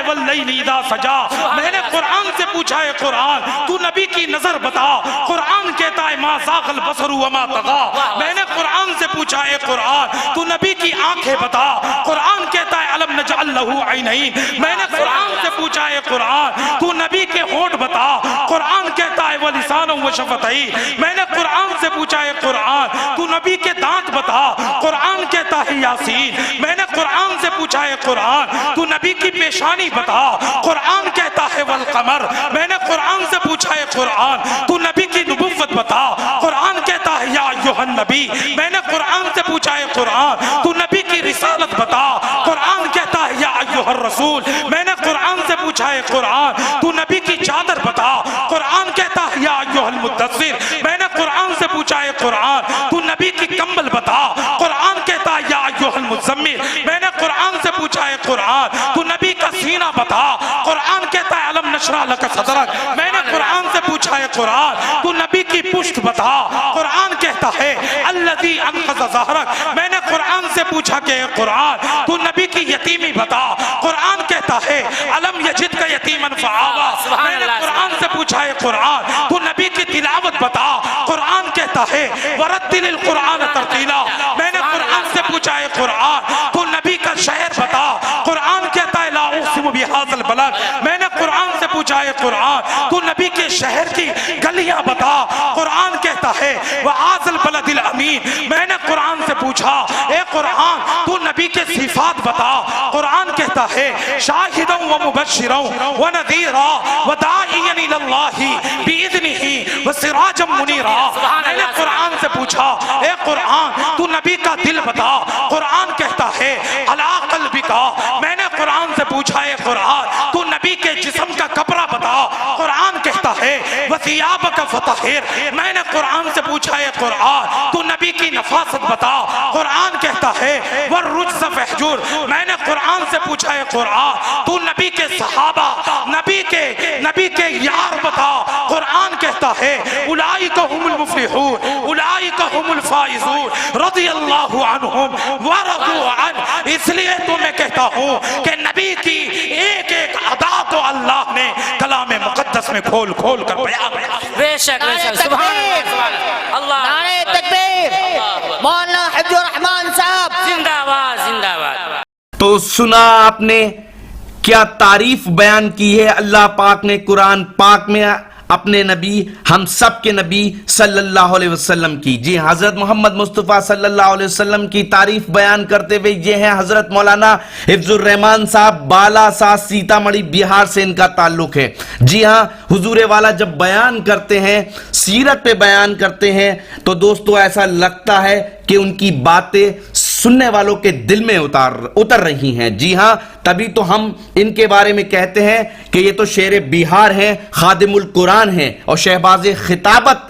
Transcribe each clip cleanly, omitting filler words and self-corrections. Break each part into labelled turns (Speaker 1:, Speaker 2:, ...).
Speaker 1: वल्लैलि इज़ा सजा। मैंने कुरान से पूछा है कुरान तू नबी की नजर बता। कुरान कहता है मा ज़ाग़ल बसरु व मा तग़ा। मैंने कुरान से पूछा है कुरान तू नबी की आंखें बता। कुरान कहता है अलम नजअल लहू ऐनैन। मैंने कुरान से पूछा है कुरान तू नबी के होंठ बता। कुरान कहता है व लिसान व शफ़तैन। मैंने कुरान से पूछा है कुरान तू नबी के दांत बता। कुरान कहता है यासीन। मैंने कुरान से पूछा है कुरान तू नबी की पेशानी बता। कुरान कहता है वल कमर। मैंने कुरान से पूछा है कुरान तू नबी की नबुव्वत बता। कुरान कहता है या अय्युहन नबी। मैंने कुरान से पूछा है कुरान तू नबी की रिसालत बता। कुरान कहता है या अय्युहर रसूल। मैंने कुरान से पूछा है कुरान तू नबी की चादर बता। कुरान कहता है या अय्युहल मुद्दस्सिर। मैंने कुरान से पूछा है कुरान तू नबी की कंबल बता। कुरान कहता है या अय्युहल मुज़म्मिल। मैंने कुरान से पूछा है कुरान तू नबी का सीना बता। कुरान कहता है अलम नशरह लका सदरक। मैंने कुरान से पूछा है कुरान तू नबी की पुष्ट बता। कुरान कहता है अल्लज़ी अनक़ज़ ज़हरक। मैंने कुरान से पूछा कि कुरान तू नबी की यतीमी बता। कुरान कहता है अलम यजिदका यतीमन फ़आवा। मैंने कुरान से पूछा है कुरान तू नबी की तिलावत बता। कुरान कहता है वरत्तिलिल कुरान तरतीला। मैंने कुरान से पूछा है कुरान तू नबी का शहर बता। कुरान कहता है ला उक़सिमु बिहाज़िल बलद। मैंने कुरान से पूछा है कुरान तू नबी के शहर की गलियां बता। कुरान कहता है वहाज़िल बलदिल अमीन। मैंने कुरान से पूछा ए कुरान तू नबी के सिफात बता। कुरान कहता है शाहिदन व मुबश्शिरन व नज़ीरा व दाइयन इलल्लाहि बिइज़निही व सिराजम मुनीरा। मैंने कुरान से पूछा ए कुरान तू नबी का दिल बता। कुरान कहता है अला क़ल्बिका। मैंने कुरान से पूछा है कुरान तू नबी के जिस्म का कपड़ा बता। कुरान कहता है वसियाबका फतहिर। मैंने कुरान से पूछा है कुरान तू नबी की नफासत बता। कुरान कहता है वरुज्ज़ फहजुर। मैंने कुरान से पूछा है कुरान तू नबी के सहाबा नबी के यार बता। कुरान कहता है उलाइका हुमुल मुफ्लिहून उलाइका हुमुल फाइज़ून रज़ियल्लाहु अन्हुम व रज़ू अन। इसलिए तो मैं कहता हूँ कि नबी की एक एक अदा तो अल्लाह ने कलाम मुक़द्दस में खोल खोल कर बयान किया।
Speaker 2: बेशक बेशक सुभान अल्लाह।
Speaker 3: नारे तकबीर। मौलाना हिफ्ज़ुर रहमान साहब
Speaker 2: जिंदाबाद जिंदाबाद।
Speaker 4: तो सुना आपने क्या तारीफ बयान की है अल्लाह पाक ने कुरान पाक में अपने नबी हम सब के नबी सल्लल्लाहु अलैहि वसल्लम की। जी हजरत मोहम्मद मुस्तफ़ा सल्लल्लाहु अलैहि वसल्लम की तारीफ बयान करते हुए ये हैं हजरत मौलाना हिफ्ज़ुर रहमान साहब बालासार सीतामढ़ी बिहार से इनका ताल्लुक है। जी हाँ हुजूर वाला जब बयान करते हैं सीरत पे बयान करते हैं तो दोस्तों ऐसा लगता है कि उनकी बातें सुनने वालों के दिल में उतर रही हैं। जी हां तभी तो हम इनके बारे में कहते हैं कि ये तो शेर बिहार हैं, खादिमुल कुरान हैं और शहबाज खिताबत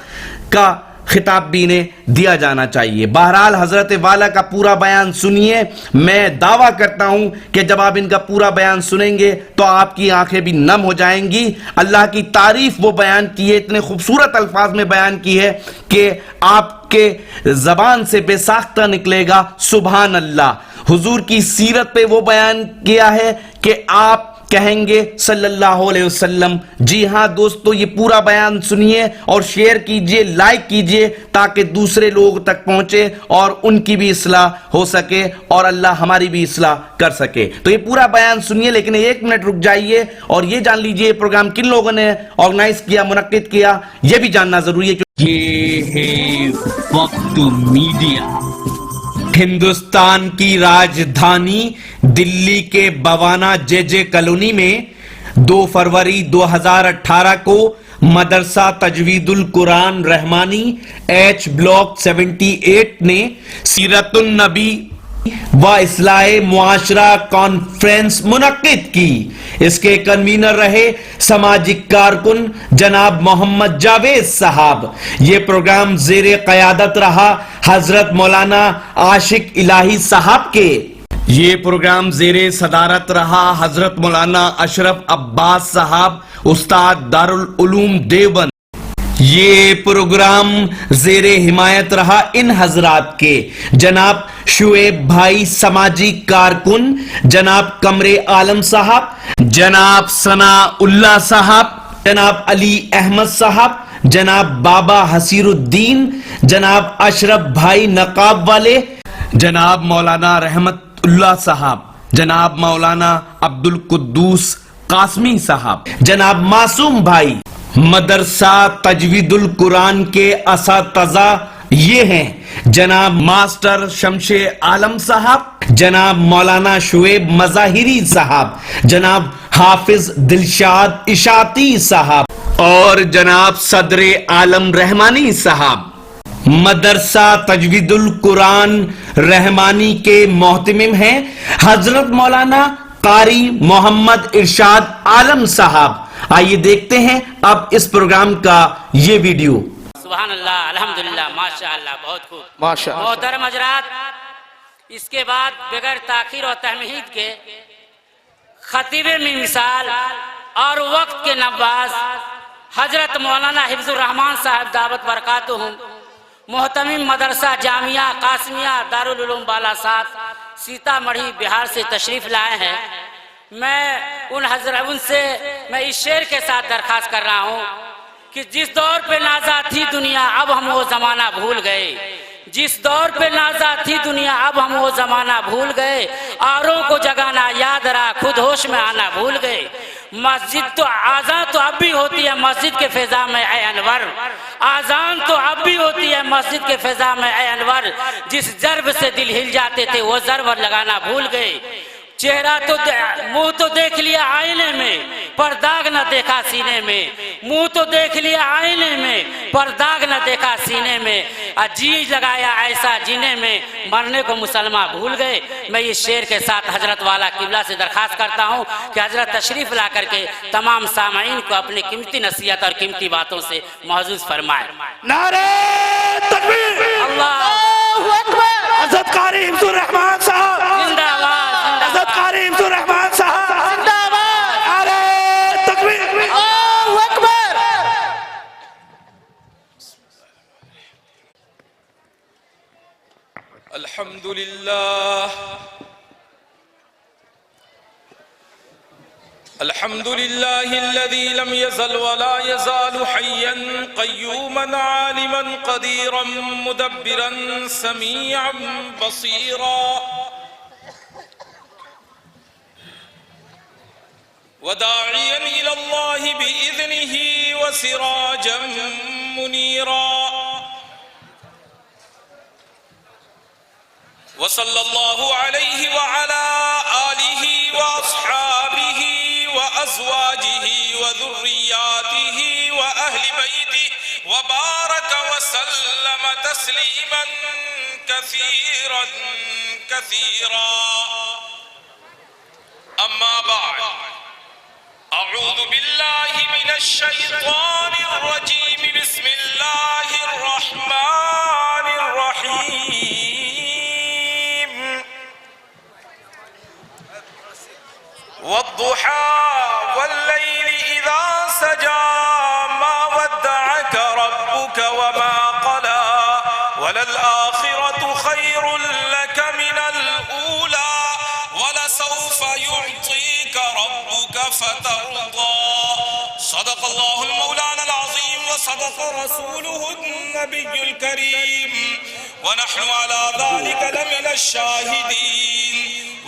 Speaker 4: का खिताब भी इन्हें दिया जाना चाहिए। बहरहाल हजरत वाला का पूरा बयान सुनिए। मैं दावा करता हूं कि जब आप इनका पूरा बयान सुनेंगे तो आपकी आंखें भी नम हो जाएंगी। अल्लाह की तारीफ वो बयान की है, इतने खूबसूरत अल्फाज में बयान की है कि आपके जबान से बेसाख्ता निकलेगा सुभान अल्लाह। हुजूर की सीरत पे वो बयान किया है कि आप कहेंगे सल्लल्लाहु अलैहि वसल्लम। जी हां दोस्तों ये पूरा बयान सुनिए और शेयर कीजिए, लाइक कीजिए ताकि दूसरे लोग तक पहुंचे और उनकी भी इस्लाह हो सके और अल्लाह हमारी भी इस्लाह कर सके। तो ये पूरा बयान सुनिए लेकिन 1 मिनट रुक जाइए और ये जान लीजिए प्रोग्राम किन लोगों ने ऑर्गेनाइज किया, मुनक्किद किया, यह भी जानना जरूरी है।
Speaker 5: ये है वक्त मीडिया।
Speaker 4: हिंदुस्तान की राजधानी दिल्ली के बवाना जे कॉलोनी में 2 फरवरी 2018 को मदरसा तजवीदुल कुरान रहमानी H ब्लॉक 78 ने सीरतुन नबी व इस्लाहे मुआशरा कॉन्फ्रेंस मुनक्किद की। इसके कन्वीनर रहे सामाजिक कारकुन जनाब मोहम्मद जावेद साहब। यह प्रोग्राम जेरे कयादत रहा हजरत मौलाना आशिक इलाही साहब के। ये प्रोग्राम जेरे सदारत रहा हजरत मौलाना अशरफ अब्बास साहब उस्ताद दारुल उलूम देवबंद। ये प्रोग्राम जेरे हिमायत रहा इन हजरात के जनाब शुएब भाई समाजी कारकुन, जनाब कमरे आलम साहब, जनाब सना उल्ला साहब, जनाब अली अहमद साहब, जनाब बाबा हसीरुद्दीन, जनाब अशरफ भाई नकाब वाले, जनाब मौलाना रहमतुल्लाह साहब, जनाब मौलाना अब्दुल कुद्दूस कासमी साहब, जनाब मासूम भाई, मदरसा तजवीदुल कुरान के असातज़ा ये हैं जनाब मास्टर शमशे आलम साहब, जनाब मौलाना शुएब मज़ाहिरी साहब, जनाब हाफिज दिलशाद इशाती साहब और जनाब सदरे आलम रहमानी साहब। मदरसा तजवीदुल कुरान रहमानी के मोहतमिम हैं हजरत मौलाना कारी मोहम्मद इरशाद आलम साहब। आइए देखते हैं अब इस प्रोग्राम का ये वीडियो।
Speaker 2: सुभान अल्लाह, अल्हम्दुलिल्लाह, माशाअल्लाह, बहुत खूब,
Speaker 3: माशाअल्लाह।
Speaker 2: मोहतरम हजरात, इसके बाद बगैर ताखीर और तहमीद के खतीबे में मिसाल और वक्त के नवाज हजरत मौलाना हिफ्जुर रहमान साहब दावत बरकातुहुम, मोहतमिम मदरसा जामिया कासमिया दारुल उलूम बालासात सीतामढ़ी बिहार से तशरीफ लाए हैं। मैं उनसे मैं इस शेर के साथ दरखास्त कर रहा हूँ कि जिस दौर पे नाजा थी दुनिया अब हम वो जमाना भूल गए, जिस दौर पे नाजा थी दुनिया अब हम वो जमाना भूल गए, औरों को जगाना याद रहा खुद होश में आना भूल गए। मस्जिद तो आज़ान तो अब भी होती है मस्जिद के फिजा में ऐ अनवर, आज़ान तो अब भी होती है मस्जिद के फिजा में ऐ अनवर, जिस जर्ब से दिल हिल जाते थे वो जर्ब लगाना भूल गए। चेहरा तो मुंह तो देख लिया आईने में पर दाग न देखा सीने में, मुंह तो देख लिया आईने में पर दाग न देखा सीने में, जी लगाया ऐसा जीने में मरने को मुसलमान भूल गए। मैं इस शेर के साथ हजरत वाला किबला से दरखास्त करता हूँ कि हजरत तशरीफ ला करके तमाम सामाईन को अपनी कीमती नसीहत और कीमती बातों से महजूज फरमाए।
Speaker 1: नारे तकबीर,
Speaker 2: अल्लाहू अकबर,
Speaker 1: हज़रत कारी हिफ्जुर रहमान साहब
Speaker 2: जिंदाबाद,
Speaker 1: हज़रत कारी हिफ्जुर रहमान साहब
Speaker 3: जिंदाबाद,
Speaker 1: नारे तकबीर,
Speaker 3: अल्लाहू अकबर।
Speaker 6: अल्हम्दुलिल्लाह अल्हम्दुलिल्लाहिल्लज़ी लम यज़ल वला यज़ालु हय्यन क़य्यूमन आलिमन क़दीरन मुदब्बिरन समीअन बसीरा वदाइयन इलल्लाहि बिइज़निही वसिराजन मुनीरा वसल्लल्लाहु अलैहि व अला आलिहि व अस्हाबिहि व अज़वाजिहि व ज़ुर्रिय्यातिहि व अहलि बैतिहि व बारक व सल्लम तस्लीमन कसीरन कसीरा। अम्मा बाद, अऊज़ु बिल्लाहि मिनश शैतानिर रजीम, बिस्मिल्लाहिर रहमानिर रहीम। वद्दुहा वल्लैलि इज़ा सजा, मा वद्दअक रब्बुक वमा क़ला, वलल आखिरतु खैरुल लक मिनल ऊला, वलसौफ युअतीक रब्बुक फतर्दा। सदक़ल्लाहुल मौलानाल अज़ीम व सदक़ रसूलुहुन नबियुल करीम व नहनु अला ज़ालिक लमिनश शाहिदीन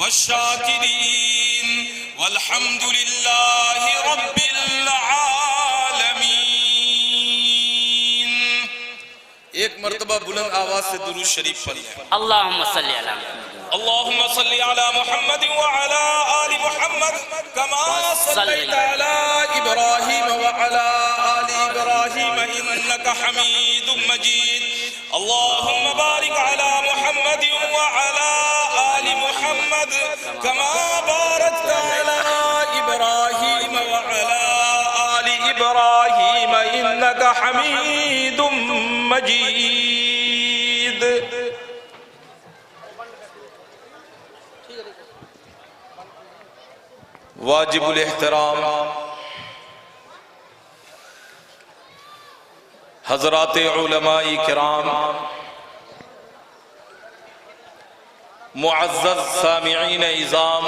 Speaker 6: वश्शाकिरीन वल्हम्दुलिल्लाहि रब्बिल आलमीन। एक मर्तबा बुलंद आवाज से दुरूद शरीफ पढ़िए।
Speaker 2: अल्लाहुम्मा सल्ली अला
Speaker 6: अल्लाहुम्मा सल्ली अला मुहम्मद व अला आलि मुहम्मद कमा सल्लैता अला इब्राहीम व अला आलि इब्राहीम इन्नका हमीदुम मजीद। अल्लाहुम्मा बारिक अला मुहम्मद व अला आलि मुहम्मद कमा बारकता अला इब्राहीम व अला आलि इब्राहीम इन्नका हमीदुम मजीद। वाजिबुल एहतराम हजरात उलमाए किराम, मुअज़्ज़ज़ सामिईन इज़ाम,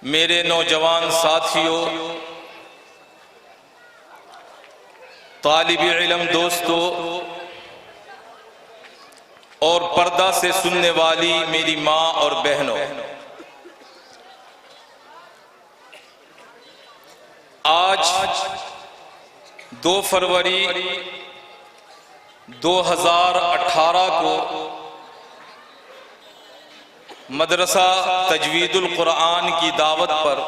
Speaker 6: मेरे नौजवान साथियों, तालिब इल्म दोस्तों और पर्दा से सुनने वाली मेरी माँ और बहनों, आज 2 फरवरी 2018 को मदरसा तजवीदुल कुरान की दावत पर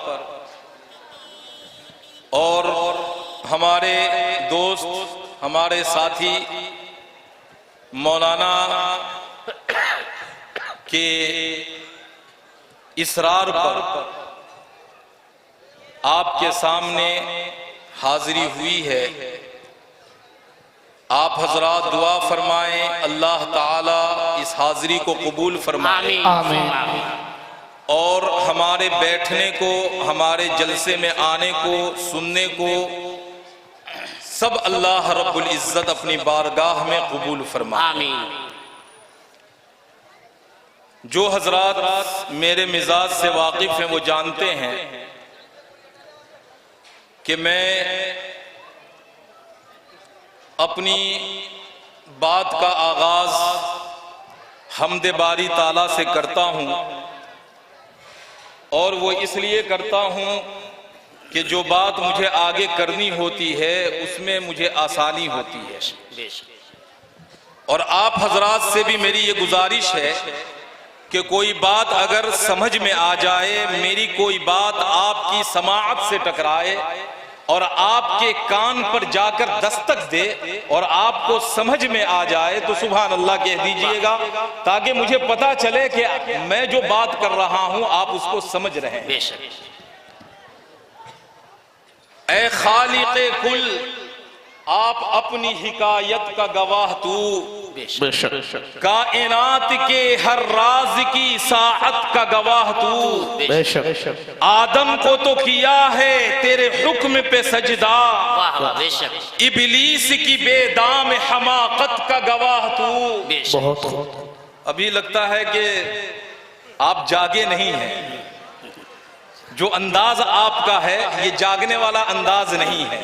Speaker 6: और हमारे दोस्त, हमारे साथी मौलाना के इसरार पर आपके सामने हाजिरी हुई है। आप हजरात दुआ फरमाएं, अल्लाह ताला इस हाजिरी को कबूल फरमाए और हमारे बैठने को, हमारे जलसे में आने को, सुनने को सब अल्लाह रब्बुल इज्जत अपनी बारगाह में कबूल फरमाए। जो हजरात मेरे मिजाज से वाकिफ हैं वो जानते हैं कि मैं अपनी बात का आगाज हम्द बारी ताला से करता हूं और वो इसलिए करता हूं कि जो बात मुझे आगे करनी होती है उसमें मुझे आसानी होती है। और आप हजरात से भी मेरी ये गुजारिश है कि कोई बात अगर समझ में आ जाए, मेरी कोई बात आपकी समाअत से टकराए और आपके कान पर जाकर दस्तक दे और आपको समझ में आ जाए तो सुभान अल्लाह कह दीजिएगा, ताकि मुझे पता चले कि मैं जो बात कर रहा हूं आप उसको समझ रहे हैं। ऐ खालिक़े कुल, आप अपनी हिकायत का गवाह तू, कायनात के हर राज की साअत का गवाह तू, आदम को तो किया है तेरे हुक्म पे सजदा, इबलीस की बेदाम हमाकत का गवाह तू। अभी लगता है कि आप जागे नहीं हैं। जो अंदाज आपका है ये जागने वाला अंदाज नहीं है।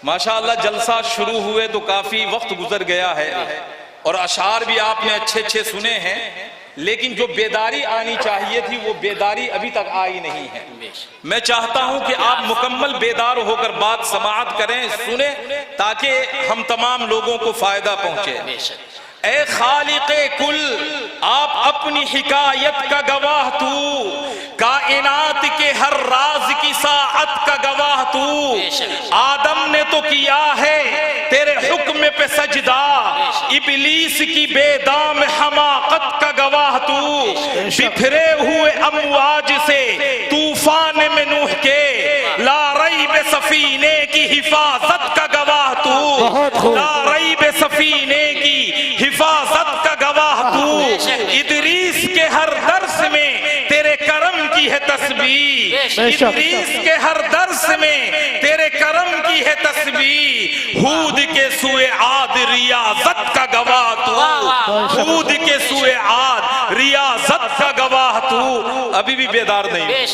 Speaker 6: माशाअल्लाह जलसा शुरू हुए तो काफी वक्त गुजर गया है और अशार भी आपने अच्छे अच्छे सुने हैं, लेकिन जो बेदारी आनी चाहिए थी वो बेदारी अभी तक आई नहीं है। मैं चाहता हूं कि आप मुकम्मल बेदार होकर बात समाअत करें, सुने, ताकि हम तमाम लोगों को फायदा पहुंचे। ऐ खालिक़े कुल, आप अपनी हिकायत का गवाह तू, कायनात के हर राज की साअत का गवाह तू, आदम ने तो किया है तेरे हुक्म पे सजदा, इबलीस की बेदाम हमाकत का गवाह तू, बिखरे हुए अमवाज से तूफान में नूह के ला रईब सफीने की हिफाजत का गवाह तू, ला रईब सफीने की हिफाजत का गवाह तू, इदरीस के हर दर्स में तेरे करम की है तस्बीह, इदरीस के हर दर्स में तेरे करम की है तस्बीह, हूद के सुए आद रियाजत का गवाह तू, हूद के सुए आद रियाजत का गवाह तू। अभी भी बेदार नहीं।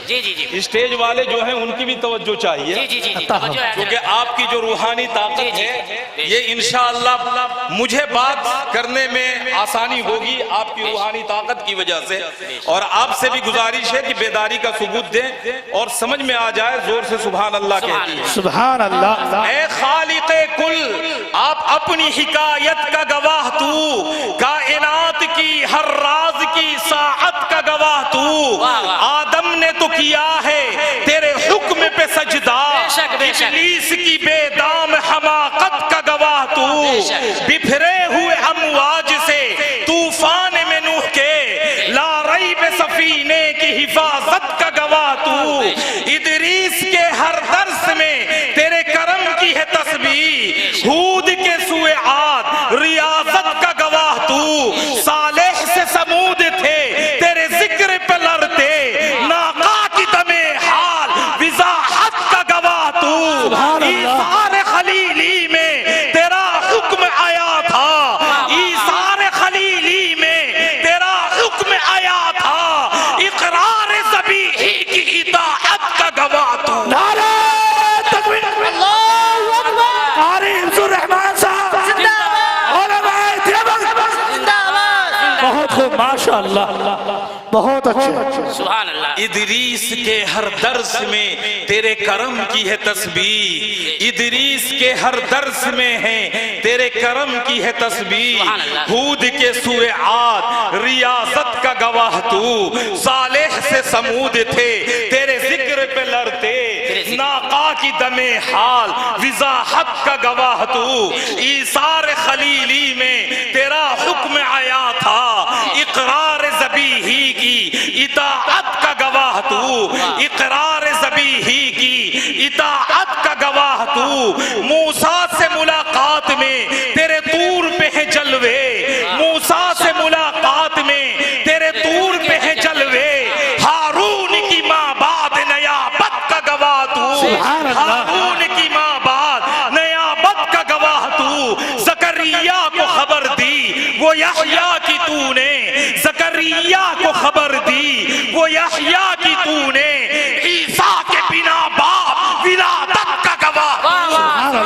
Speaker 2: जी जी जी,
Speaker 6: स्टेज वाले जो हैं उनकी भी तवज्जो चाहिए, क्योंकि आपकी जो रूहानी ताकत है ये इंशाअल्लाह मुझे बात करने में आसानी होगी आपकी रूहानी ताकत की वजह से। और आपसे भी गुजारिश है कि बेदारी का सबूत दें और समझ में आ जाए, जोर से सुभान अल्लाह कहती है।
Speaker 3: सुभान अल्लाह।
Speaker 6: ऐ खालिक़े कुल, आप अपनी हिकायत का गवाह तू, कायनात की हर राज की साअत का गवाह तू, आदम ने तो किया है तेरे हुक्म पे सजदा, इबलीस की बेदाम हमाकत का गवाह तू, बिखरे हुए अमवाज से तूफान में नूह के ला रईब सफीने की हिफाजत का गवाह तू, इदरीस के हर दर्स में तेरे करम की है तस्बीह, हूद के सुए आद रियाजत का गवाह तू, सालेह से समूद थे तेरे जिक्र पे लड़ते, नाका की दमे हाल विजाहत का गवाह
Speaker 7: बहुत अच्छे।
Speaker 2: सुभान अल्लाह।
Speaker 6: इदरीस के हर दर्स में तेरे करम की है तस्बीह, इदरीस के हर दर्स में है तेरे करम की है तस्बीह। हूद के सूरे आद रियासत का गवाह तू, सालेह से समूद थे तेरे जिक्र पे लड़ते, नाका की दमे हाल विजाहत का गवाह तू। ईसार खलीली में तेरा हुक्म आया था, इकरार ज़बीही की इताअत का गवाह तू, इकरार ज़बीही की इताअत का गवाह तू। मूसा से मुलाकात में तेरे तूर पे है जलवे, मूसा से मुलाकात में तेरे तूर पे है जलवे। हारून की माँ बात नयाबत का गवाह तू, हारून की माँ बात नयाबत का गवाह तू। ज़करिया को खबर दी वो यहया की तूने, ज़करिया को खबर दी वो यहया की तूने। ईसा के बिना बाप विलादत का गवाह,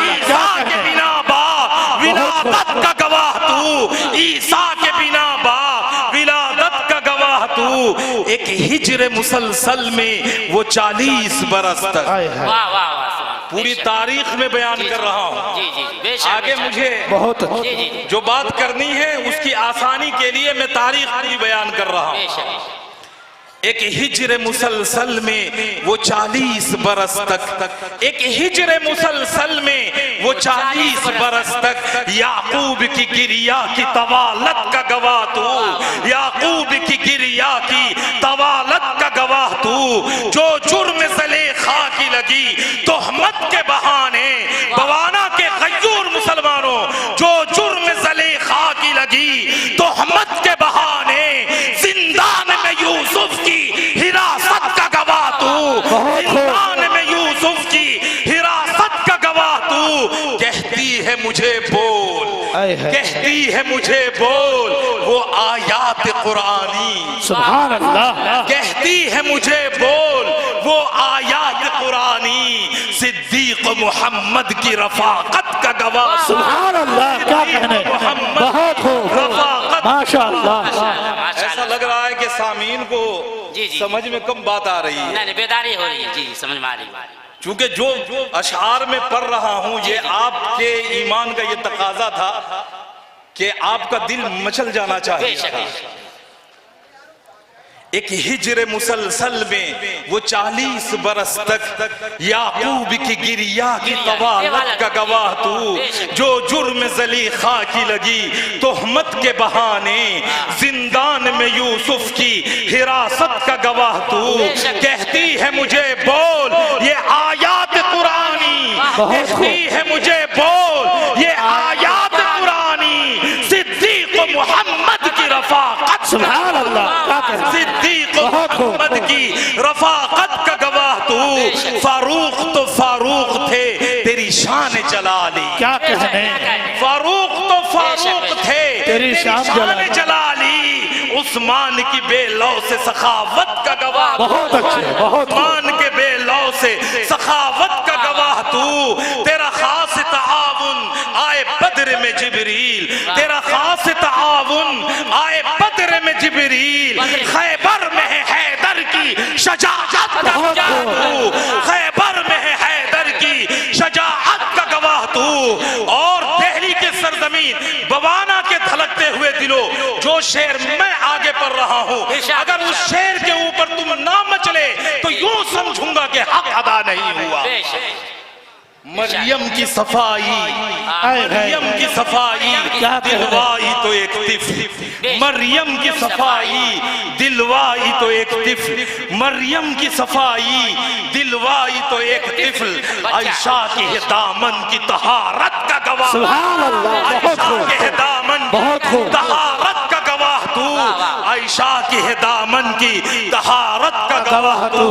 Speaker 6: ईसा के बिना बाप विलादत का गवाह तू, ईसा के बिना बाप विलादत का गवाह तू। एक हिज्र मुसलसल में वो 40 बरस तक,
Speaker 2: वाह वाह वाह।
Speaker 6: पूरी तारीख में बयान कर रहा हूँ।
Speaker 2: जी जी बेशक।
Speaker 6: आगे मुझे
Speaker 7: बहुत
Speaker 2: जी जी
Speaker 6: जो बात करनी है उसकी आसानी के लिए मैं तारीख पूरी बयान कर रहा हूँ।
Speaker 2: बेशक।
Speaker 6: एक हिज्र मुसलसल में वो 40 बरस तक, एक हिज्र मुसलसल में वो 40 बरस तक याकूब की गिरिया की तवालत का गवाह तू, याकूब की गिरिया की तवालत का गवाह तू। जो जुर्म ज़लेखा की लगी तोहमत के बहाने, बवाना के गयूर मुसलमानों, जो जुर्म ज़लेखा की लगी तोहमत के बहाने, जिंदान में यूसुफ की हिरासत का गवाह तू, जिंदान में यूसुफ की हिरासत का गवाह तू। कहती है मुझे बोल, कहती है मुझे बोल वो आयात कुरानी,
Speaker 7: सुभान अल्लाह।
Speaker 6: कहती है मुझे बोल वो आयात कुरानी। सिद्दीक मोहम्मद की रफाकत का गवाह,
Speaker 7: सुभान अल्लाह। क्या कहने, बहुत खूब,
Speaker 6: रफाकत।
Speaker 7: माशाअल्लाह।
Speaker 6: ऐसा लग रहा है कि सामीन को
Speaker 2: जी, जी।
Speaker 6: समझ में कम बात आ रही है,
Speaker 2: नहीं बेदारी हो रही है। जी समझ में आ रही है।
Speaker 6: क्योंकि जो अशआर में पढ़ रहा हूं ये आपके ईमान का ये तकाजा था कि आपका दिल मचल जाना चाहिए था। एक हिज्र मुसलसल में वो 40 बरस तक याकूब की गिरिया की तवालत का गवाह तू। जो जुर्म ज़लीखा की लगी तोहमत के बहाने, जिंदान में यूसुफ की हिरासत का गवाह तू। कहती है मुझे बोल ये आयात कुरानी, कहती है मुझे बोल ये आयात कुरानी। सिद्दीक मोहम्मद की रफाकत,
Speaker 7: सुभान अल्लाह।
Speaker 6: सिद्दीक मोहम्मद की रफाकत का गवाह तू। फारूक तो फारूक थे तेरी शान जलाली,
Speaker 7: क्या कहने,
Speaker 6: फारूक तो फारूक थे
Speaker 7: तेरी शान
Speaker 6: जलाली। उस्मान की बेलौ से सखावत का गवाह,
Speaker 7: बहुत अच्छे, बहुत
Speaker 6: उस्मान के बेलौ से सखावत का गवाह तू। तेरा खास ताउन आए बद्र में जिब्रील, तेरा खास ताउन आए बद्र में जिब्रील। खैबर में है हैदर की शजाअत का गवाह तू, खैबर में है हैदर की शजाअत का गवाह तू। और दिल्ली के सरजमीन बवाना के धलकते हुए दिलो, जो शेर मैं आगे पढ़ रहा हूँ, अगर उस शेर के ऊपर तुम ना मचले तो यूं समझूंगा कि हक अदा नहीं हुआ। मरियम की सफाई, मरियम की सफाई दिलवाई तो एक तिफ, मरियम की सफाई दिलवाई तो एक तिफ, मरियम की सफाई दिलवाई तो एक तिफल। आयशा के दामन की तहारत का गवाह,
Speaker 7: सुभान अल्लाह।
Speaker 6: आयशा के दामन की तहारत का गवाह तू, आयशा के दामन की तहारत का गवाह तू।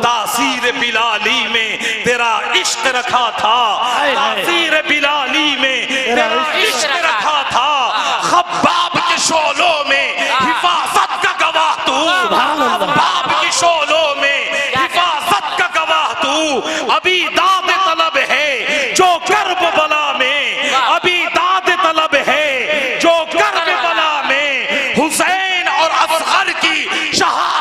Speaker 6: तासीर बिलाली में तेरा इश्क रखा था, तासीर बिलाली में तेरा इश्क रखा था। खब्बाब के शोलों में हिफाजत का गवाह तू, खब्बाब के शोलों में हिफाजत का गवाह तू। अभी दाद तलब है जो कर्ब बला में, अभी दाद तलब है जो कर्ब बला में। हुसैन और असगर की शहादत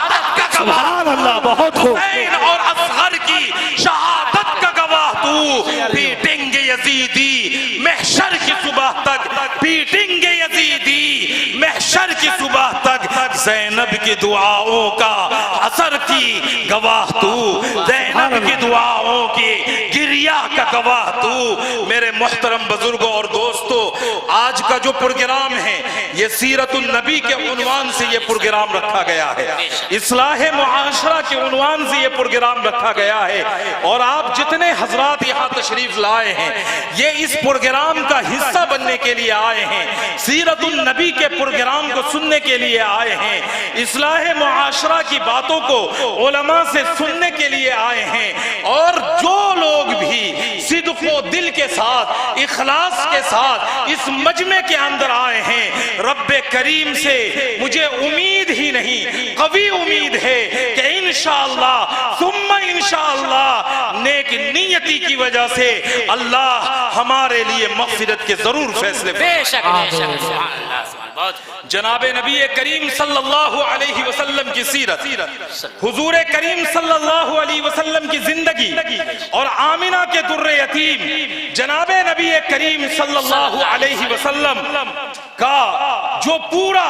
Speaker 7: बहुत खूब।
Speaker 1: हुसैन और असगर की शहादत का गवाह तू, पीटेंगे यजीदी महशर की सुबह तक, पीटेंगे यजीदी महशर की सुबह तक, ज़ैनब की दुआओं का असर की गवाह तू, ज़ैनब की दुआओं की गिरिया का गवाह तू। मेरे मोहतरम बुजुर्गों और दोस्तों, आज का जो प्रोग्राम है ये सीरतुन नबी के उन्वान से ये प्रोग्राम रखा गया है, इस्लाह मुआशरा के उन्वान से ये प्रोग्राम रखा गया है। और आप जितने हजरात यहाँ तशरीफ लाए हैं ये इस प्रोग्राम का हिस्सा बनने के लिए आए हैं, सीरतुन नबी के प्रोग्राम को सुनने के लिए आए हैं, इस्लाह मुआशरा की बातों को उलमा से सुनने के लिए आए हैं। और जो लोग भी सिद्क़ो दिल के साथ, इखलास के साथ इस मजमे के अंदर आए हैं, रब्बे करीम से मुझे उम्मीद ही नहीं, कवी उम्मीद है कि इंशाअल्लाह सुम्मा इंशाअल्लाह नेक नियति की वजह से अल्लाह हमारे लिए मग़फ़िरत के जरूर फैसले
Speaker 2: बेशक बेशक, सुभान अल्लाह, बहुत
Speaker 1: जनाबे नबी करीम सल्लल्लाहु अलैहि वसल्लम की सीरत, हुजूर करीम सल्लल्लाहु अलैहि वसल्लम की जिंदगी और आमिना के दुर्रे यतीम जनाबे नबी करीम सल्लल्लाहु अलैहि वसल्लम का जो पूरा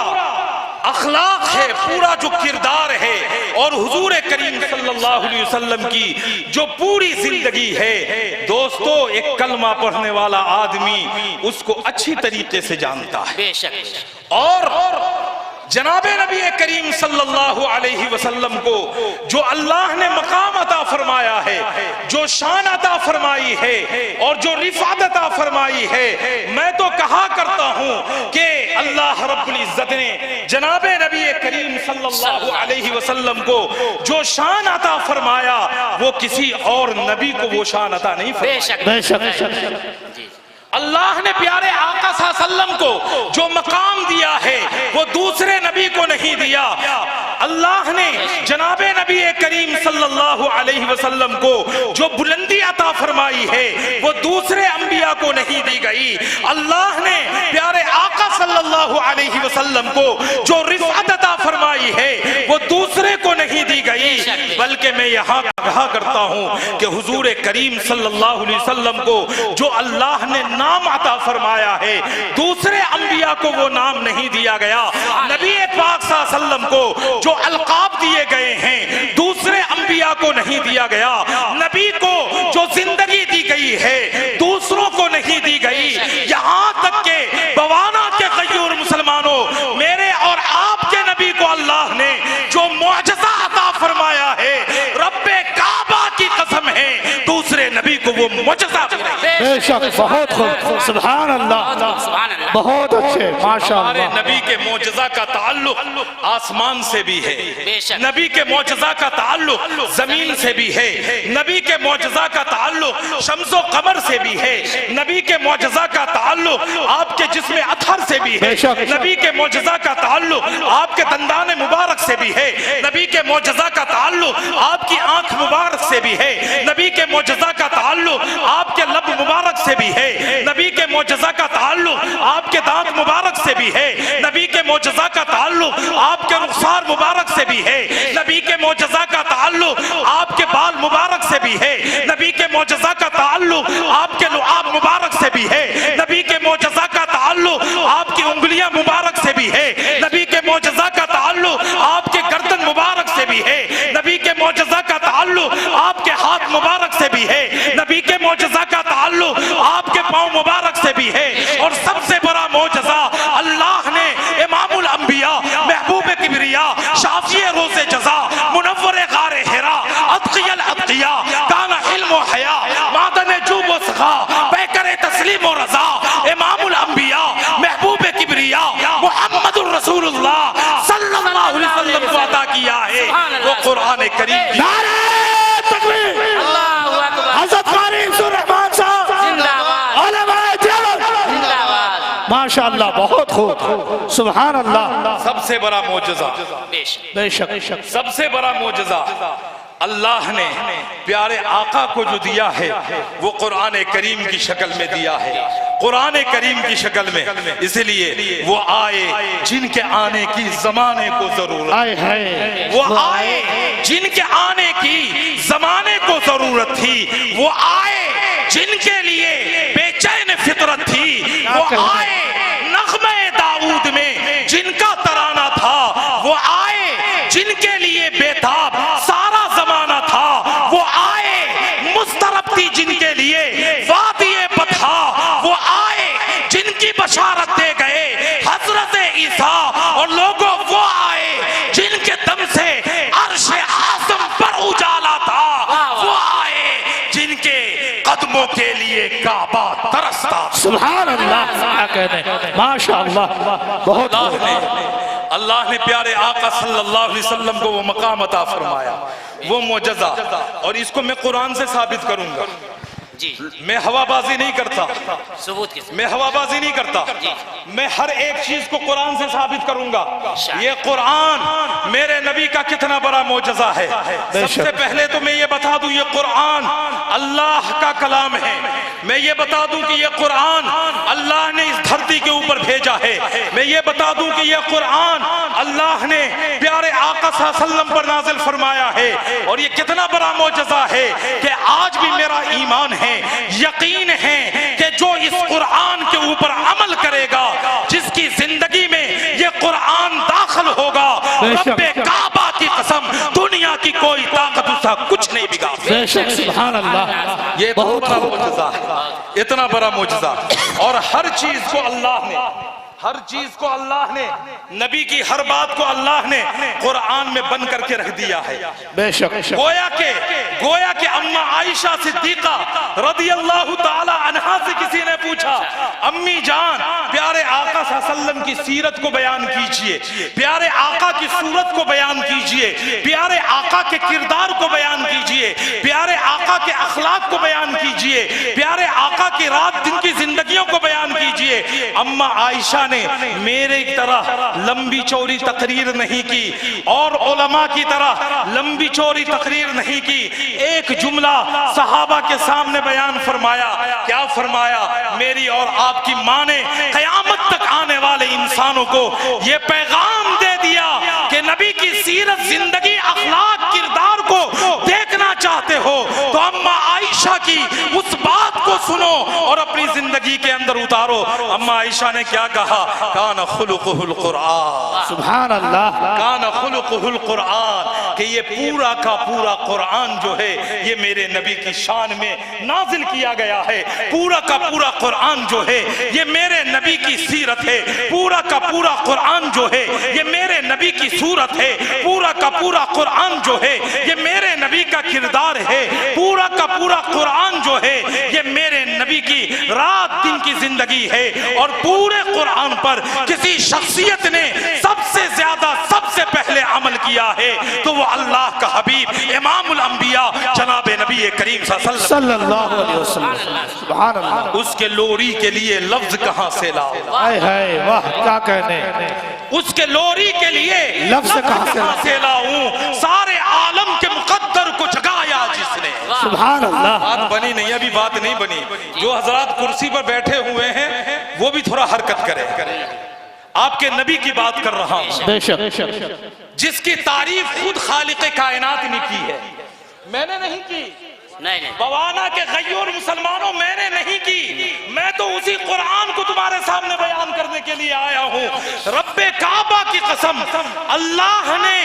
Speaker 1: अखलाक है, पूरा जो किरदार है, और हुजूर करीम सल्लल्लाहु अलैहि वसल्लम की जो पूरी जिंदगी है, दोस्तों एक कलमा पढ़ने वाला आदमी उसको अच्छी तरीके से जानता है।
Speaker 2: बेशक।
Speaker 1: और जनाबे नबी करीम सल्लल्लाहु अलैहि वसल्लम को जो अल्लाह ने मकाम अता फरमाया है, जो शान अता फरमाई है और जो रिफात अता फरमाई है, मैं तो कहा करता हूं कि अल्लाह रब्बुल इज्जत ने जनाबे नबी करीम सल्लल्लाहु अलैहि वसल्लम को जो शान अता फरमाया वो किसी और नबी को वो शान अता नहीं फरमाया।
Speaker 7: बेशक।
Speaker 1: अल्लाह ने प्यारे आका सल्लम को जो मकाम दिया है वो दूसरे नबी को नहीं दिया। अल्लाह ने जनाबे नबी करीम सल्लल्लाहु अलैहि वसल्लम को जो बुलंदी अता फरमाई है वो दूसरे अंबिया को नहीं दी गई। अल्लाह ने प्यारे आका सल्लल्लाहु अलैहि वसल्लम को जो रिफ़अत अता फरमाई है वो दूसरे को नहीं दी गई। बल्कि मैं यहाँ कहा करता हूँ कि हुजूर करीम सल्लल्लाहु अलैहि वसल्लम को जो अल्लाह ने नाम अता फरमाया है दूसरे अंबिया को वो नाम नहीं दिया गया। नबी पाक सल्लल्लाहु अलैहि वसल्लम को जो अलकाब दिए गए हैं दूसरे अंबिया को नहीं दिया गया। नबी को जो जिंदगी दी गई है दूसरों को नहीं दी गई। यहाँ तक के बवाना के गयूर मुसलमानों, मेरे और आपके नबी को अल्लाह ने जो मुअजिज़ा अता फरमाया है, रब्बे काबा की कसम है दूसरे नबी को वो मुअजिज़ा
Speaker 7: बेशक, बहुत खूब, सुभान अल्लाह, बहुत अच्छे, माशाअल्लाह।
Speaker 1: नबी के मुअजिज़ा का ताल्लुक आसमान से भी है, नबी के मुअजिज़ा का ताल्लुक जमीन से भी है, नबी के मुअजिज़ा का ताल्लुक शम्सो कमर से भी है, नबी के मुअजिज़ा का ताल्लुक आपके जिस्म अथर से भी है, नबी के मुअजिज़ा का ताल्लुक आपके दंदान मुबारक से भी है, नबी के मुअजिज़ा का ताल्लुक आपकी आंख मुबारक से भी है, नबी के मुअजिज़ा का ताल्लुक आपके लब मुबारक से भी है, नबी के मुअजिज़ा का ताल्लुक आपके दांत मुबारक से भी है, नबी के मुअजिज़ा का ताल्लुक आपके रुखसार मुबारक से भी है, नबी के मुअजिज़ा का ताल्लुक आपके बाल मुबारक से भी है, नबी के मुअजिज़ा का ताल्लुक आपके लुआब मुबारक से भी है, नबी के मुअजिज़ा का ताल्लुक आपकी उंगलियां मुबारक से भी है, नबी के मुअजिज़ा का ताल्लुक आपके गर्दन मुबारक से भी है, नबी के मुअजिज़ा का ताल्लुक आपके हाथ मुबारक से भी है, नबी के मुअजिज़ा का ताल्लुक आपके पांव मुबारक से भी है। और सबसे बड़ा मुअजिज़ा अल्लाह ने इमामुल अंबिया, महबूब किबरिया, शाफिए रोज़े जज़ा, मुनव्वरे गारे हिरा, अत्क़ियल अत्क़िया, काना इल्म व हया, मादन जूब व सखा, पैकरे तस्लीम व रज़ा, इमामुल अंबिया, महबूब किबरिया, मुहम्मदुर रसूलुल्लाह सल्लल्लाहु अलैहि वसल्लम को अता किया है वो कुरान करीम।
Speaker 7: नारे तकबीर,
Speaker 2: अल्लाहु अकबर,
Speaker 7: हज़रत क़ारी रहमान साहब
Speaker 2: जिंदाबाद,
Speaker 7: उलमाए देवबंद,
Speaker 2: जिंदाबाद,
Speaker 7: माशाअल्लाह, बहुत खूब, सुभान अल्लाह।
Speaker 1: सबसे बड़ा मुअजिज़ा,
Speaker 7: बेशक,
Speaker 1: सबसे बड़ा मुअजिज़ा अल्लाह ने प्यारे आका को जो दिया है वो कुरान करीम की शक्ल में दिया है।
Speaker 6: कुरान करीम की शक्ल में। इसलिए वो आए जिनके आने की जमाने को जरूरत,
Speaker 7: आए है
Speaker 6: वो आए जिनके आने की जमाने को जरूरत थी, वो आए जिनके लिए बेचैन फितरत थी, वो आए नग़्मे दाऊद में जिनका तराना था, वो आए जिनके लिए बेताब सारा जमाना था, वो आए मुस्तरब थी जिनके लिए वादिये बथा, वो आए जिनकी बशारत दे गए हजरत ईसा, और लोगों वो आए जिनके दम से अर्शे आज़म पर उजाला था, वो आए जिनके कदमों के लिए काबा तरसता।
Speaker 7: सुभान अल्लाह, क्या कहने, माशाअल्लाह, बहुत
Speaker 6: अल्लाह ने प्यारे आका सल्लल्लाहु अलैहि वसल्लम को वो मकाम अता फरमाया, वो मोजज़ा, और इसको मैं कुरान से साबित करूंगा।
Speaker 2: जी
Speaker 6: मैं हवाबाजी नहीं करता,
Speaker 2: सबूत किस
Speaker 6: मैं हवाबाजी नहीं करता, मैं हर एक चीज को कुरान से साबित करूंगा। ये कुरान मेरे नबी का कितना बड़ा मोजज़ा है। सबसे पहले तो मैं ये बता दूं, ये कुरान अल्लाह का कलाम है। मैं ये बता दूं कि ये कुरान अल्लाह ने इस धरती के ऊपर भेजा है। मैं ये बता दूं कि ये कुरान अल्लाह ने प्यारे आका सल्लल्लाहु अलैहि वसल्लम पर नाजिल फरमाया है। और ये कितना बड़ा मोजज़ा है कि आज भी मेरा ईमान है, यकीन है कि जो इस कुरान के ऊपर अमल करेगा, जिसकी जिंदगी में ये कुरान दाखिल होगा, रब्बे काबा की कसम दुनिया की कोई ताकत उसका कुछ नहीं बिगाड़।
Speaker 7: सुभान अल्लाह,
Speaker 6: ये बहुत बड़ा मोजज़ा है, इतना बड़ा मोजज़ा। और हर चीज को अल्लाह ने, हर चीज को अल्लाह ने, नबी की हर बात को अल्लाह ने कुरान में बंद करके रख दिया है।
Speaker 7: बेशक
Speaker 6: गोया के अम्मा आयशा सिद्दीका रदियल्लाहु ताला अन्हा से किसी ने पूछा, अम्मी जान प्यारे आका सल्लल्लाहु अलैहि वसल्लम की सीरत को बयान कीजिए, प्यारे आका की सूरत को बयान कीजिए, प्यारे आका के किरदार को बयान कीजिए, प्यारे आका के अखलाक को बयान कीजिए, प्यारे आका की रात दिन की जिंदगियों को बयान कीजिए। अम्मा आयशा ने मेरे की तरह लंबी चौड़ी तकरीर नहीं की और उलमा की तरह लंबी चौड़ी तकरीर नहीं की। एक जुमला सहाबा के सामने बयान फरमाया। क्या फरमाया? मेरी और आपकी माँ ने कयामत तक आने वाले इंसानों को ये पैगाम दे दिया कि नबी की सीरत, जिंदगी, अखलाक, किरदार को देखना चाहते हो तो अम्मा आयशा की उस बात को सुनो और अपनी जिंदगी के अंदर उतारो। अम्मा आयशा ने क्या कहा? कान खुलुकुहुल कुरान।
Speaker 7: सुभान अल्लाह,
Speaker 6: कान खुलुकुहुल कुरान, कि ये पूरा का पूरा कुरान जो है ये मेरे नबी की शान में नाजिल किया गया है। पूरा का पूरा कुरान जो है ये मेरे नबी की सीरत है। पूरा का पूरा कुरान जो है ये मेरे नबी की सूरत है। पूरा का पूरा कुरान जो है ये मेरे नबी का किरदार है। पूरा का पूरा कुरान जो है ये मेरे नबी की रात दिन की जिंदगी है। और पूरे कुरान पर किसी शख्सियत ने सबसे ज्यादा सबसे पहले अमल किया है तो वो अल्लाह का हबीब इमामुल अंबिया जनाब नबी करीम
Speaker 7: सल्लल्लाहु अलैहि वसल्लम। सुभान अल्लाह,
Speaker 6: उसके लोरी के लिए लफ्ज कहां से लाओ?
Speaker 7: हाय हाय, वाह क्या कहने,
Speaker 6: उसके लोरी के लिए
Speaker 7: लफ्ज कहां
Speaker 6: से लाऊं? सारे आलम के मुकद्दर को जगाया जिसने।
Speaker 7: सुभान अल्लाह,
Speaker 6: बात बनी नहीं, अभी बात नहीं बनी। जो हजरात कुर्सी पर बैठे हुए हैं वो भी थोड़ा हरकत करें। आपके नबी की बात कर रहा हूं,
Speaker 7: बेशक,
Speaker 6: जिसकी तारीफ खुद खालिक कायनात ने की है, मैंने नहीं की।
Speaker 2: नहीं
Speaker 6: बवाना के गयूर मुसलमानों, मैंने नहीं की। मैं तो उसी कुरान को तुम्हारे सामने बयान करने के लिए आया हूँ। रब्बे काबा की कसम, अल्लाह ने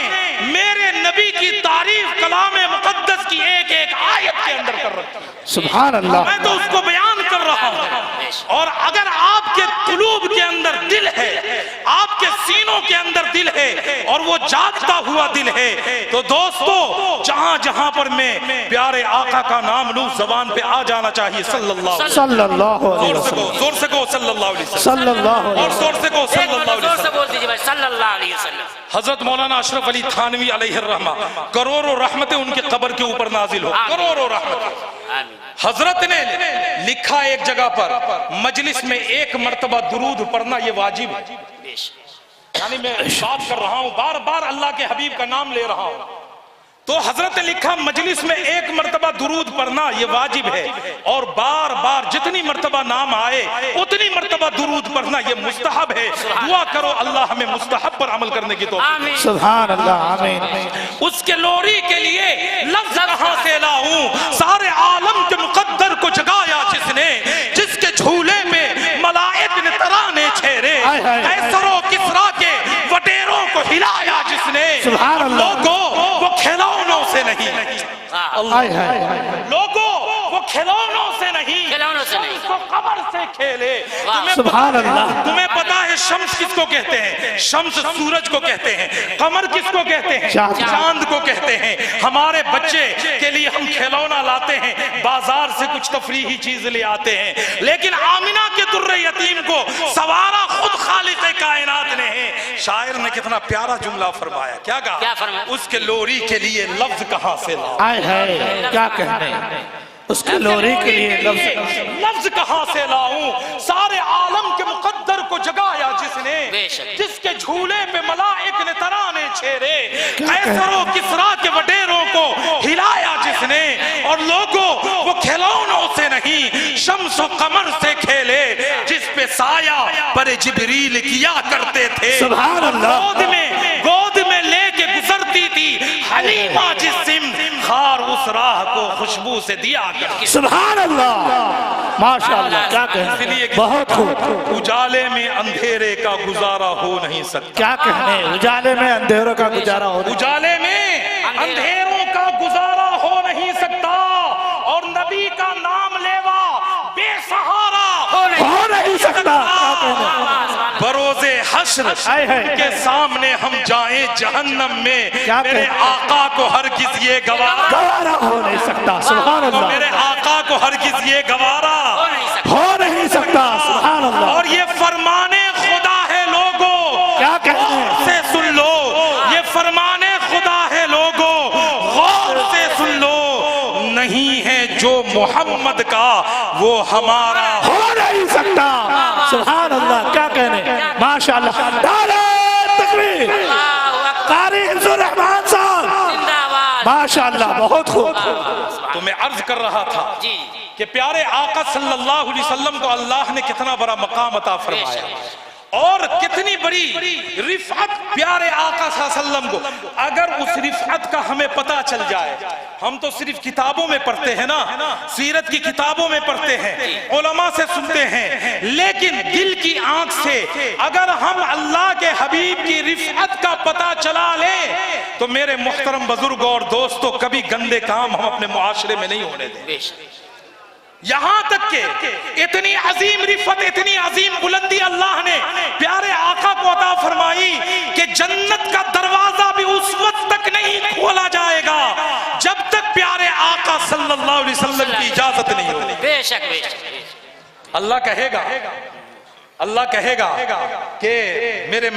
Speaker 6: मेरे नबी की तारीफ कलामे मुकद्दस की एक एक आयत के अंदर कर रखी है।
Speaker 7: सुभान अल्लाह,
Speaker 6: मैं तो उसको बयान कर रहा हूँ। और अगर आपके कुलूब के अंदर दिल है, आपके सीनों के अंदर दिल है और वो जागता हुआ दिल है तो दोस्तों जहां जहां पर मैं प्यारे आका का नाम लूं जबान पे आ जाना चाहिए सल्लल्लाहु अलैहि वसल्लम। जोर से को सल्लल्लाहु अलैहि वसल्लम, और जोर से को सल्लल्लाहु अलैहि वसल्लम।
Speaker 2: बोल दीजिए भाई, सल्लल्लाहु अलैहि वसल्लम।
Speaker 6: हजरत मौलाना अशरफ अली थानवी अलैहिर्रहमा, करोड़ों रहमतें उनके कब्र के ऊपर नाजिल हो, करोड़ों रहमतें। हजरत ने लिखा एक जगह पर, मजलिस में एक मर्तबा दुरूद पढ़ना ये वाजिब है। यानी मैं बात कर रहा हूं, बार बार अल्लाह के हबीब का नाम ले रहा हूं
Speaker 1: तो हजरत ने लिखा मजलिस में एक मर्तबा दुरूद पढ़ना ये वाजिब है, और बार बार जितनी मर्तबा नाम आए उतनी मर्तबा दुरूद पढ़ना ये मुस्तहब है। दुआ करो अल्लाह हमें मुस्तहब पर अमल करने की तौफीक।
Speaker 7: सुभान अल्लाह, आमीन।
Speaker 1: उसके लोरी के लिए लफ्ज कहां से लाऊं, सारे आलम के मुकद्दर को जगाया जिसने, जिसके झूले में मलाइक ने तराने छेड़े, कैसरो किसरा के वटेरों को हिलाया जिसने।
Speaker 7: सुभान अल्लाह।
Speaker 1: लोगों वो खिलौनों से नहीं, लोगों वो खिलौनों से नहीं,
Speaker 2: खिलौनों से नहीं,
Speaker 1: उसको कब्र से खेले।
Speaker 7: सुभान अल्लाह।
Speaker 1: तुम्हें पता है शम्स किसको कहते हैं? शम्स सूरज को कहते हैं। कमर किसको कहते हैं? चांद को कहते हैं। हमारे बच्चे के लिए हम खिलौना लाते हैं, बाजार से कुछ तफरीही चीज ले आते हैं, लेकिन आमिना के दुर्रे यतीम को सवारा खुद खालिक कायनात ने है। शायर ने कितना प्यारा जुमला फरमाया, क्या कहा?
Speaker 2: क्या फरमाया?
Speaker 1: उसके लोरी के लिए लफ्ज कहां से लाऊं?
Speaker 7: आए है क्या कहने, उसके लोरी के लिए
Speaker 1: लफ्ज कहां से लाऊं, सारे आलम के मुकद्दर को जगाया जिसने, जिसके झूले पे मलाइक ने तराने छेड़े, कैसरो किसरा के वडेरों को हिलाया जिसने। और लोगों वो खिलौनों से नहीं, शम्स और कमर से खेले, जिस पे साया पर जिब्रील किया करते थे।
Speaker 7: सुभान अल्लाह।
Speaker 1: गोद में लेके गुजरती थी हलीमा जिस्म, खार उस राह को खुशबू से दिया करती।
Speaker 7: सुभान अल्लाह, माशाअल्लाह, क्या कहने, बहुत खूब।
Speaker 1: उजाले में अंधेरे का गुजारा हो नहीं सकता।
Speaker 7: क्या कहने, उजाले में अंधेरों का गुजारा हो,
Speaker 1: उजाले में अंधेरों का गुजारा हो नहीं सकता, और नबी का नाम लेवा बेसहारा हो नहीं सकता। बरोज़े हश्र के सामने हम जाएं जहन्नम में, मेरे आका को हरगिज़ ये गवारा
Speaker 7: हो नहीं सकता। सुभान अल्लाह।
Speaker 1: मेरे आका को हरगिज़ ये गवारा
Speaker 7: हो नहीं सकता। सुभान अल्लाह।
Speaker 1: और ये फरमाने खुदा है लोगों,
Speaker 7: क्या कहते
Speaker 1: से सुन लो, ये फरमाने खुदा है लोगों, गौर से सुन लो, नहीं है जो मोहम्मद का वो हमारा
Speaker 7: हो नहीं सकता। सुभान अल्लाह, क्या कहने, माशाअल्लाह। तकबीर, कारी हिफ्जुर रहमान साहब, माशाअल्लाह, बहुत खूब।
Speaker 1: तो मैं अर्ज कर रहा था कि प्यारे आका सल्लल्लाहु अलैहि वसल्लम को अल्लाह ने कितना बड़ा मकाम अता फरमाया, और कितनी बड़ी रिफअत प्यारे आका सल्लल्लाहु अलैहि वसल्लम को। अगर उस रिफअत का हमें पता चल जाए, हम तो सिर्फ किताबों में पढ़ते हैं ना, सीरत की किताबों में पढ़ते हैं, उलमा से सुनते हैं, लेकिन दिल की आंख से अगर हम अल्लाह के हबीब की रिफअत का पता चला ले, तो मेरे मुहतरम बुजुर्ग और दोस्तों, कभी गंदे काम हम अपने मुआशरे में नहीं होने देंगे। यहां तक के इतनी अजीम रिफत, इतनी अजीम बुलंदी अल्लाह ने प्यारे आका को अता फरमाई कि जन्नत का दरवाजा भी उस वक्त तक नहीं खोला जाएगा जब तक प्यारे आका सल्लल्लाहु अलैहि वसल्लम की इजाजत नहीं होगी।
Speaker 2: बेशक बेशक।
Speaker 1: अल्लाह कहेगा, अल्लाह कहेगा कि मेरे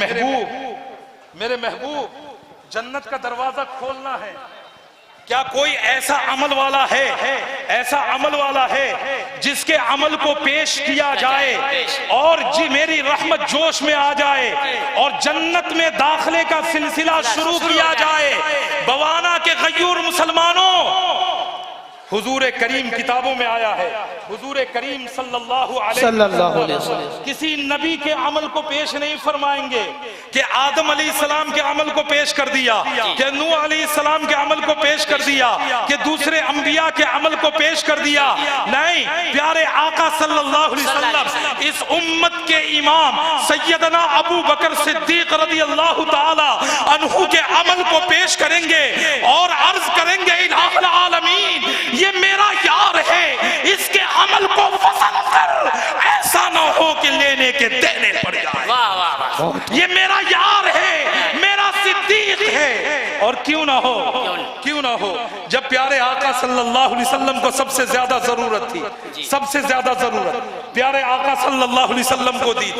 Speaker 1: महबूब जन्नत का दरवाजा खोलना है। क्या कोई ऐसा अमल वाला है, ऐसा अमल वाला है जिसके अमल को पेश किया जाए और जी मेरी रहमत जोश में आ जाए और जन्नत में दाखिले का सिलसिला शुरू किया जाए? बवाना के गयूर मुसलमानों, हुजूर करीम किताबों में आया है, हुजूर करीम सल्लल्लाहु अलैहि वसल्लम किसी नबी के अमल को पेश नहीं फरमाएंगे कि आदम अलैहिस्सलाम के अमल को पेश कर दिया, कि नूह अलैहिस्सलाम के अमल को पेश कर दिया, कि दूसरे अंबिया के अमल को पेश कर दिया। नहीं, प्यारे आका सल्लल्लाहु अलैहि वसल्लम इस उम्मत के इमाम सैयदना अबू बकर सिद्दीक रज़ियल्लाहु ताला अन्हु के अमल को पेश करेंगे और अर्ज करेंगे, इलाहुल आलमीन, ये मेरा यार है, इसके अमल को पसंद कर, ऐसा ना हो कि लेने के देने पड़ जाए।
Speaker 2: वाह वाह वाह।
Speaker 1: ये मेरा यार है, मेरा सिद्दीक है। और क्यों ना हो, क्यों ना हो, जब प्यारे आका सल्लल्लाहु अलैहि वसल्लम को सबसे ज्यादा जरूरत थी, सबसे ज्यादा जरूरत प्यारे आका सल्लल्लाहु अलैहि वसल्लम को थी,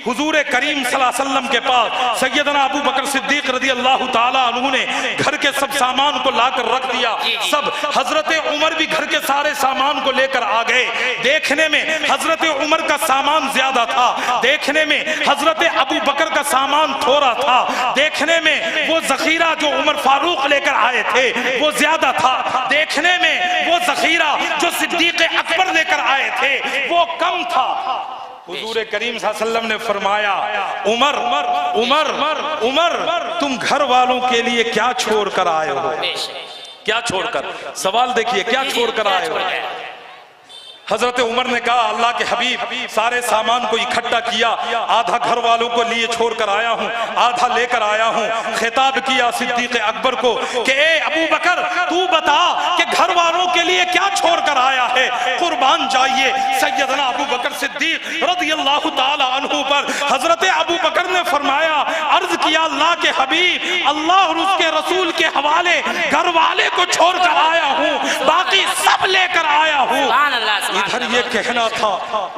Speaker 1: हुजूर करीम सल्लल्लाहु अलैहि वसल्लम के पास सैयदना अबू बकर सिद्दीक रज़ियल्लाहु ताला अन्हु ने घर के सब सामान को लाकर रख दिया। सब हजरत उमर भी घर के सारे सामान को लेकर आ गए। देखने में हजरत उमर का सामान ज्यादा था, देखने में हजरत अबू बकर का सामान थोड़ा था, देखने में वो जखीरा जो उमर फारूक लेकर आए थे वो ज्यादा था, देखने में वो जखीरा जो सिद्दीक अकबर लेकर आए थे वो कम था। हुजूर करीम सल्लल्लाहु अलैहि वसल्लम ने फरमाया, उमर उमर उमर तुम घर वालों के लिए क्या छोड़ कर आए हो? क्या छोड़कर? सवाल देखिए, क्या छोड़कर आए हो? हजरत उमर ने कहा, अल्लाह के हबीब, सारे सामान को इकट्ठा किया, आधा घर वालों को लिए छोड़कर आया हूँ, आधा लेकर आया हूँ। खिताब किया सिद्दीक अकबर को कि ए अबू बकर, तू बता कि घर वालों के लिए क्या छोड़कर आया है, कुर्बान जाइए। सैयदना अबू बकर सिद्दीक रज़ियल्लाहु ताला अन्हु पर हजरत अबू बकर ने फरमाया, अर्ज किया, अल्लाह के हबीब, अल्लाह और उसके रसूल के हवाले घर वाले को छोड़कर आया हूँ, बाकी सब लेकर आया हूँ। इधर ये कहना था,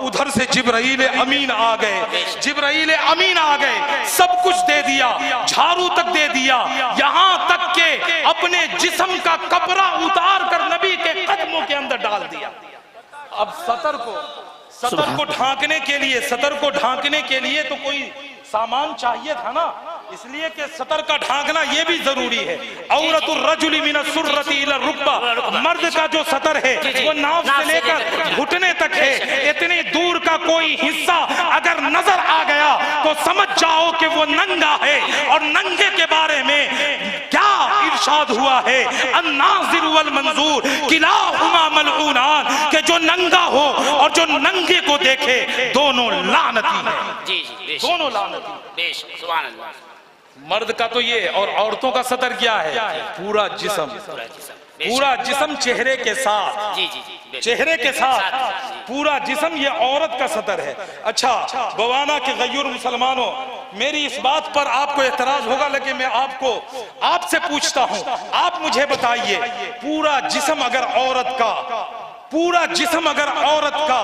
Speaker 1: उधर से जिब्राइल अमीन आ गए, जिब्राइल अमीन आ गए, सब कुछ दे दिया, झाड़ू तक दे दिया, यहाँ तक के अपने जिस्म का कपड़ा उतार कर नबी के कदमों के अंदर डाल दिया। अब सतर को ढांकने के लिए, सतर को ढांकने के लिए तो कोई सामान चाहिए था ना, इसलिए कि सतर का ढांकना ये भी जरूरी है। औरतुर रजुली मिनस सुर्रती इला रुकबा, मर्द का जो सतर है वो नाव से लेकर घुटने तक है, इतनी दूर का कोई हिस्सा अगर नजर आ गया तो समझ जाओ कि वो नंगा है। और नंगे के बारे में क्या इरशाद हुआ है, अन्नाज़िर वल मंजूर किलाहुमा मलऊनान, कि जो नंगा हो और जो नंगे को देखे दोनों लानती है, दोनों लानती। सुभान अल्लाह। मर्द का तो ये, और औरतों का सतर क्या है? पूरा जिस्म, पूरा जिस्म चेहरे के साथ, चेहरे के साथ पूरा जिस्म, ये औरत का सतर है। अच्छा बवाना के गयूर मुसलमानों, मेरी इस बात पर आपको एतराज होगा, लेकिन मैं आपसे पूछता हूं, आप मुझे बताइए, पूरा जिस्म अगर औरत का, पूरा जिस्म अगर औरत का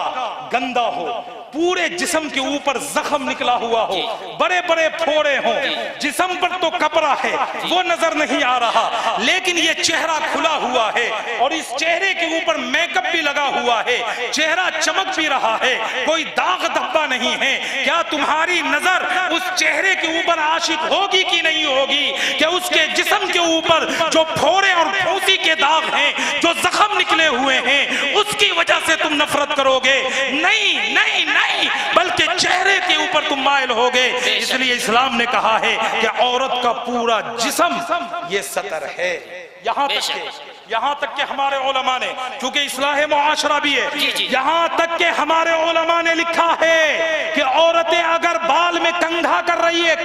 Speaker 1: गंदा हो, पूरे जिस्म के ऊपर जख्म निकला हुआ हो, बड़े बड़े फोड़े हो, जिस्म पर तो कपड़ा है वो नजर नहीं आ रहा, लेकिन ये चेहरा खुला हुआ है और इस चेहरे के ऊपर मेकअप भी लगा हुआ है, चेहरा चमक भी रहा है, कोई दाग धब्बा नहीं है, क्या तुम्हारी नजर उस चेहरे के ऊपर आशिक होगी कि नहीं होगी? कि उसके जिस्म के ऊपर जो फोड़े और फूंसी के दाग हैं, जो जख्म निकले हुए हैं, उसकी वजह से तुम नफरत करोगे? नहीं नहीं नहीं, बल्कि चेहरे के ऊपर तुम माइल होगे। इसलिए इस्लाम ने कहा है कि औरत का पूरा जिस्म ये सतर है। यहाँ तक के हमारे उलमा ने, क्योंकि इस्लाह मुआशरा भी है, यहाँ तक के हमारे उलमा ने लिखा है कि औरतें अगर बाल में कंघा कर रही है,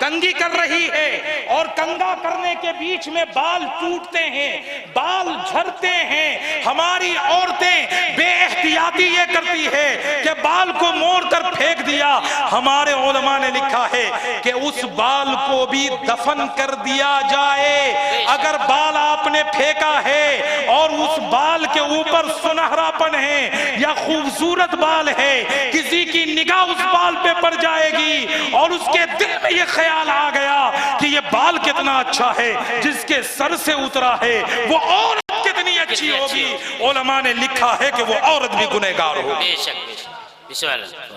Speaker 1: कंघी कर रही है, और कंघा करने के बीच में बाल टूटते हैं, बाल झड़ते हैं, हमारी औरतें बेएहतियाती ये करती है कि बाल को मोड़ कर फेंक दिया। हमारे उलमा ने लिखा है कि उस बाल को भी दफन कर दिया जाए। अगर बाल आपने फेंका है और उस बाल के ऊपर सुनहरापन है या खूबसूरत बाल है, किसी की निगाह उस बाल पे पड़ जाएगी और उसके दिल में ये ख्याल आ गया कि ये बाल कितना अच्छा है, जिसके सर से उतरा है वो औरत कितनी अच्छी होगी। उलमा ने लिखा है कि वो औरत भी गुनहगार होगी।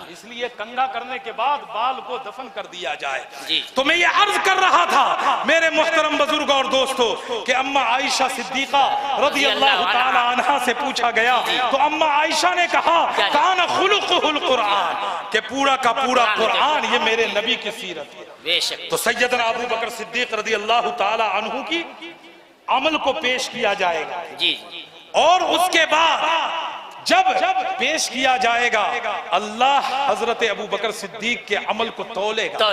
Speaker 1: इसलिए कंघा करने के बाद बाल को दफन कर दिया जाए। तो मैं ये अर्ज कर रहा था मेरे मोहतरम बुजुर्ग और दोस्तों कि अम्मा आयशा सिद्दीका रज़ियल्लाहु ताला अन्हा से पूछा गया तो अम्मा आयशा ने कहा कान खुलुकुहुल कुरान, कि पूरा का पूरा कुरान ये मेरे नबी की सीरत है। तो सैयदना अबू बकर सिद्दीक रज़ियल्लाहु ताला अन्हु की अमल को पेश किया जाएगा और उसके बाद जब पेश किया जाएगा अल्लाह हजरत अबू बकर सिद्दीक के अमल को तौलेगा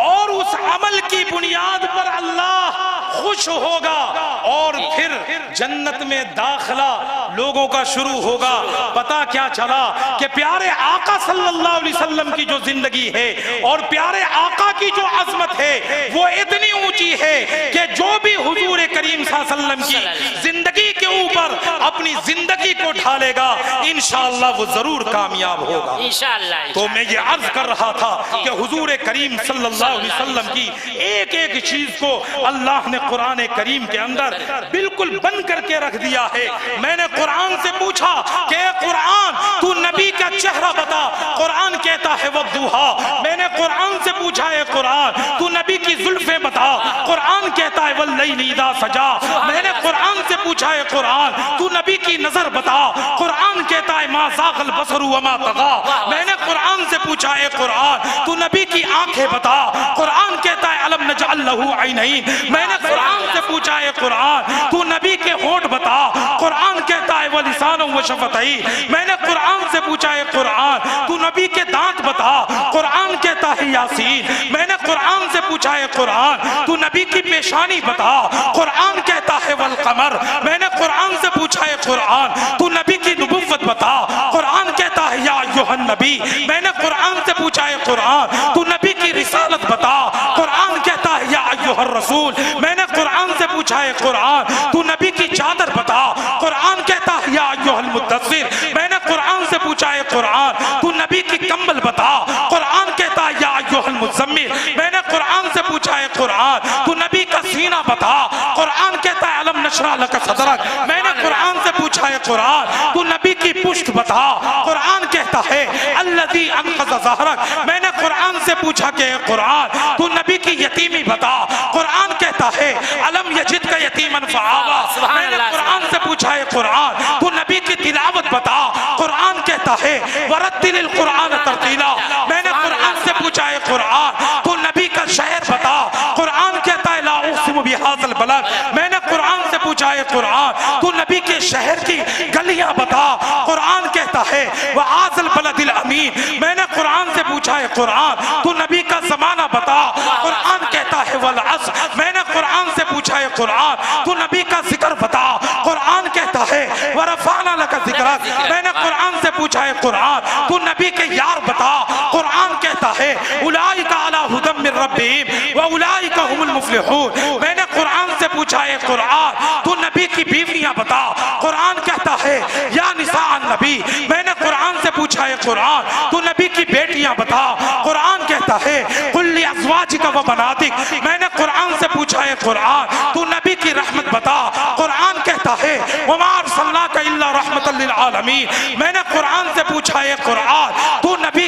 Speaker 1: और उस अमल की बुनियाद पर अल्लाह खुश होगा और फिर जन्नत में दाखिला लोगों का शुरू होगा। पता क्या चला कि प्यारे आका सल्लल्लाहु अलैहि वसल्लम की जो जिंदगी है और प्यारे आका की जो अजमत है वो इतनी ऊंची है कि जो भी हुजूर करीम सल्लल्लाहु अलैहि वसल्लम की जिंदगी के ऊपर अपनी जिंदगी को ढालेगा, इंशाअल्लाह वो जरूर कामयाब होगा।
Speaker 2: इंशाअल्लाह।
Speaker 1: तो मैं ये अर्ज कर रहा था कि हुजूर करीम सल्लल्लाहु अलैहि वसल्लम की एक एक चीज को अल्लाह ने कुरान करीम के अंदर बिल्कुल बंद करके रख दिया है। मैंने कुरान से पूछा कि कुरान तू नबी का चेहरा बता, कुरान कहता है वद्दुहा। मैंने कुरान से पूछा है कुरान तू नबी की जुल्फे बता, कुरान कहता है वल्लैलि इज़ा सजा। मैंने कुरान से पूछा है कुरान तू नबी की नजर बता, कुरान कहता है मा ज़ाग़ल बसरु व मा तग़ा। मैंने कुरान से पूछा है कुरान तू नबी की आंखें बता, कुरान कहता है अलम नजअल लहू ऐनैन। मैंने कुरान से पूछा है कुरान तू नबी के होंठ बता, कुरान कहता है व लिसान व शफ़तैन। मैंने कुरान से पूछा है कुरान तू नबी के दांत बता, कुरान कहता है यासीन। मैंने कुरान से पूछा है कुरान तू नबी की पेशानी बता, कुरान कहता है वल कमर। मैंने कुरान से पूछा है कुरान तू नबी की नबुव्वत बता, कुरान कहता है या अय्युहन नबी। मैंने कुरान से पूछा है कुरान तू नबी की रिसालत बता, कुरान कहता है या अय्युहर रसूल। मैंने कुरान से पूछा है कुरान तू नबी की चादर बता, कुरान कहता है या अय्युहल मुद्दस्सिर। मैंने कुरान से पूछा है कुरान तू नबी की कंबल बता, कुरान कहता है या अय्युहल मुज़म्मिल। मैंने कुरान से पूछा है कुरान तू नबी का सीना बता, कुरान कहता है अलम नशरह लक सदरक। मैंने कुरान से पूछा है कुरान तू नबी की पुश्त बता, कुरान कहता है अल्लज़ी अनक़ज़ ज़हरक। मैंने कुरान से पूछा कि कुरान तू नबी की यतीमी बता, कुरान कहता है अलम यजिदका यतीमन फ़आवा। मैंने कुरान से पूछा है कुरान तू नबी की तिलावत बता, कुरान कहता है वरत्तिलिल कुरान तरतीला। मैंने कुरान से पूछा है कुरान तू नबी का शहर बता, कुरान कहता है ला उक़सिमु बिहाज़ल बलद। मैंने कुरान से पूछा है कुरान तू नबी के शहर की गलियां बता, कुरान कहता है वआज़ल बलदिल अमीन। मैंने कुरान से पूछा है कुरान तू नबी का ज़माना बता, कुरान कहता है वल अस्र। मैंने कुरान से पूछा है कुरान तू नबी का जिक्र बता, कुरान कहता है वरफ़अना लका ज़िक्रक। मैंने कुरान से पूछा है कुरान तू नबी के यार बता, कुरान कहता है उलाइका अला हुदम मिर रब्बिहिम व उलाइका हुमुल मुफ़्लिहून। मैंने कुरान से पूछा है कुरान तू नबी की बीवियां बता, कुरान कहता है या निसाअन नबी। मैंने कुरान से पूछा है कुरान तू नबी की बेटियां बता, कुरान कहता है कुल लि अज़वाजिका व बनातिक। मैंने कुरान से पूछा है कुरान तू नबी की रहमत बता, कुरान कहता है वमा अर्सलनाका इल्ला रहमतल लिल आलमीन। मैंने कुरान से पूछा है कुरान तू नबी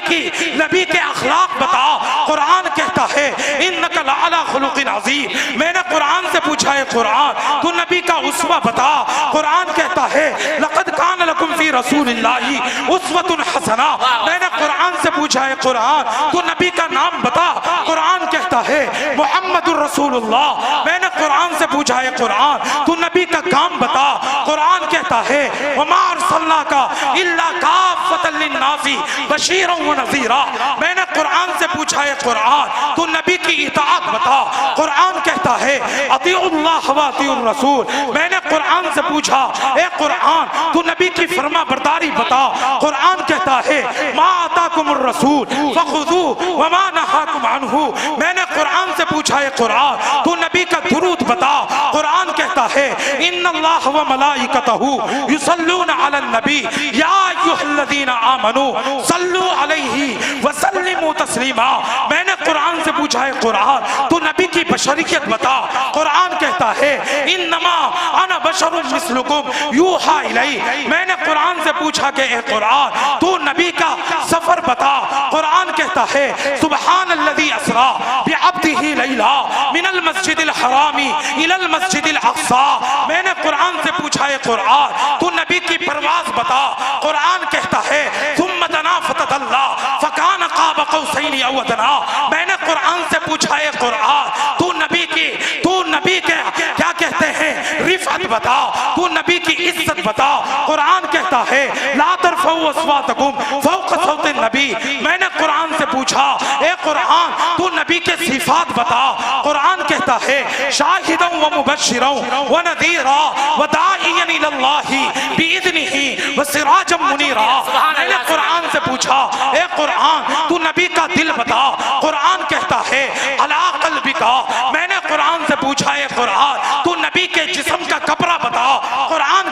Speaker 1: के अखलाक बता, कुरान कहता है इन्नका लअला खुलुक़िन अज़ीम। मैंने कुरान से पूछा है कुरान तू नबी का उस्वा बता, कुरान कहता है लक़द कान लकुम फ़ी रसूलिल्लाहि उस्वतुन हसना। मैंने कुरान से पूछा है कुरान तू नबी का नाम बता, कुरान कहता है मुहम्मदुर रसूलुल्लाह। मैंने कुरान से पूछा है कुरान तू नबी का काम बता, कुरान कहता है वमा अर्सलनाका इल्ला काफ़्फ़तल लिन्नासी बशीरन व नज़ीरा। मैंने कुरान से पूछा है कुरान तू नबी की इताअत बता, कुरान कहता है अतीउल्लाह व अतीउर रसूल। मैंने कुरान से पूछा ए कुरान तू नबी की फरमा बरदारी बता, कुरान कहता है मा आताकुमुर रसूल फखुज़ूहु व मा नहाकुम अन्हु। मैंने कुरान से पूछा है कुरान तू नबी का दुरूद बता, कुरान कहता है इन्नल्लाह व मलाइकतहु युसल्लूना अलन नबी या अय्युहल्लज़ीना आमनू सल्लू अलैहि व सल्लिमू तस्लीमा। मैंने कुरान से पूछा है कुरान तू नबी की बशरियत बता, कुरान कहता है इन्नमा अना बशरुम मिस्लुकुम यूहा इलै। मैंने कुरान से पूछा कि ए कुरान तू नबी का सफर बता, कुरान कहता है सुब्हानल्लज़ी असरा बिअब्दिही लैला मिनल मस्जिदिल हरामी इलल मस्जिदिल अक़सा। मैंने कुरान से पूछा है कुरान तू नबी की परवाज़ बता, कुरान कहता है सुम्मा दना फतदल्ला फकान क़ाब क़ौसैनि औ अदना। मैंने कुरान से पूछा है कुरान तू नबी के क्या कहते हैं रिफ़अत बता, तू नबी की इज्जत बता, कुरान कहता है ला तरफ़ऊ अस्वातकुम फ़ौक़ सौतिन नबी। मैंने कुरान से पूछा ए कुरान तू नबी के सिफ़ात बता, कुरान कहता है शाहिदन व मुबश्शिरन व नज़ीरा व दाइयन इलल्लाहि बिइज़्निही व सिराजम मुनीरा। मैंने कुरान से पूछा ए कुरान तू नबी का दिल बता, कुरान कहता है अला क़ल्बिका। मैंने कुरान से पूछा है कुरान तू नबी के जिस्म का कपड़ा बता, कुरान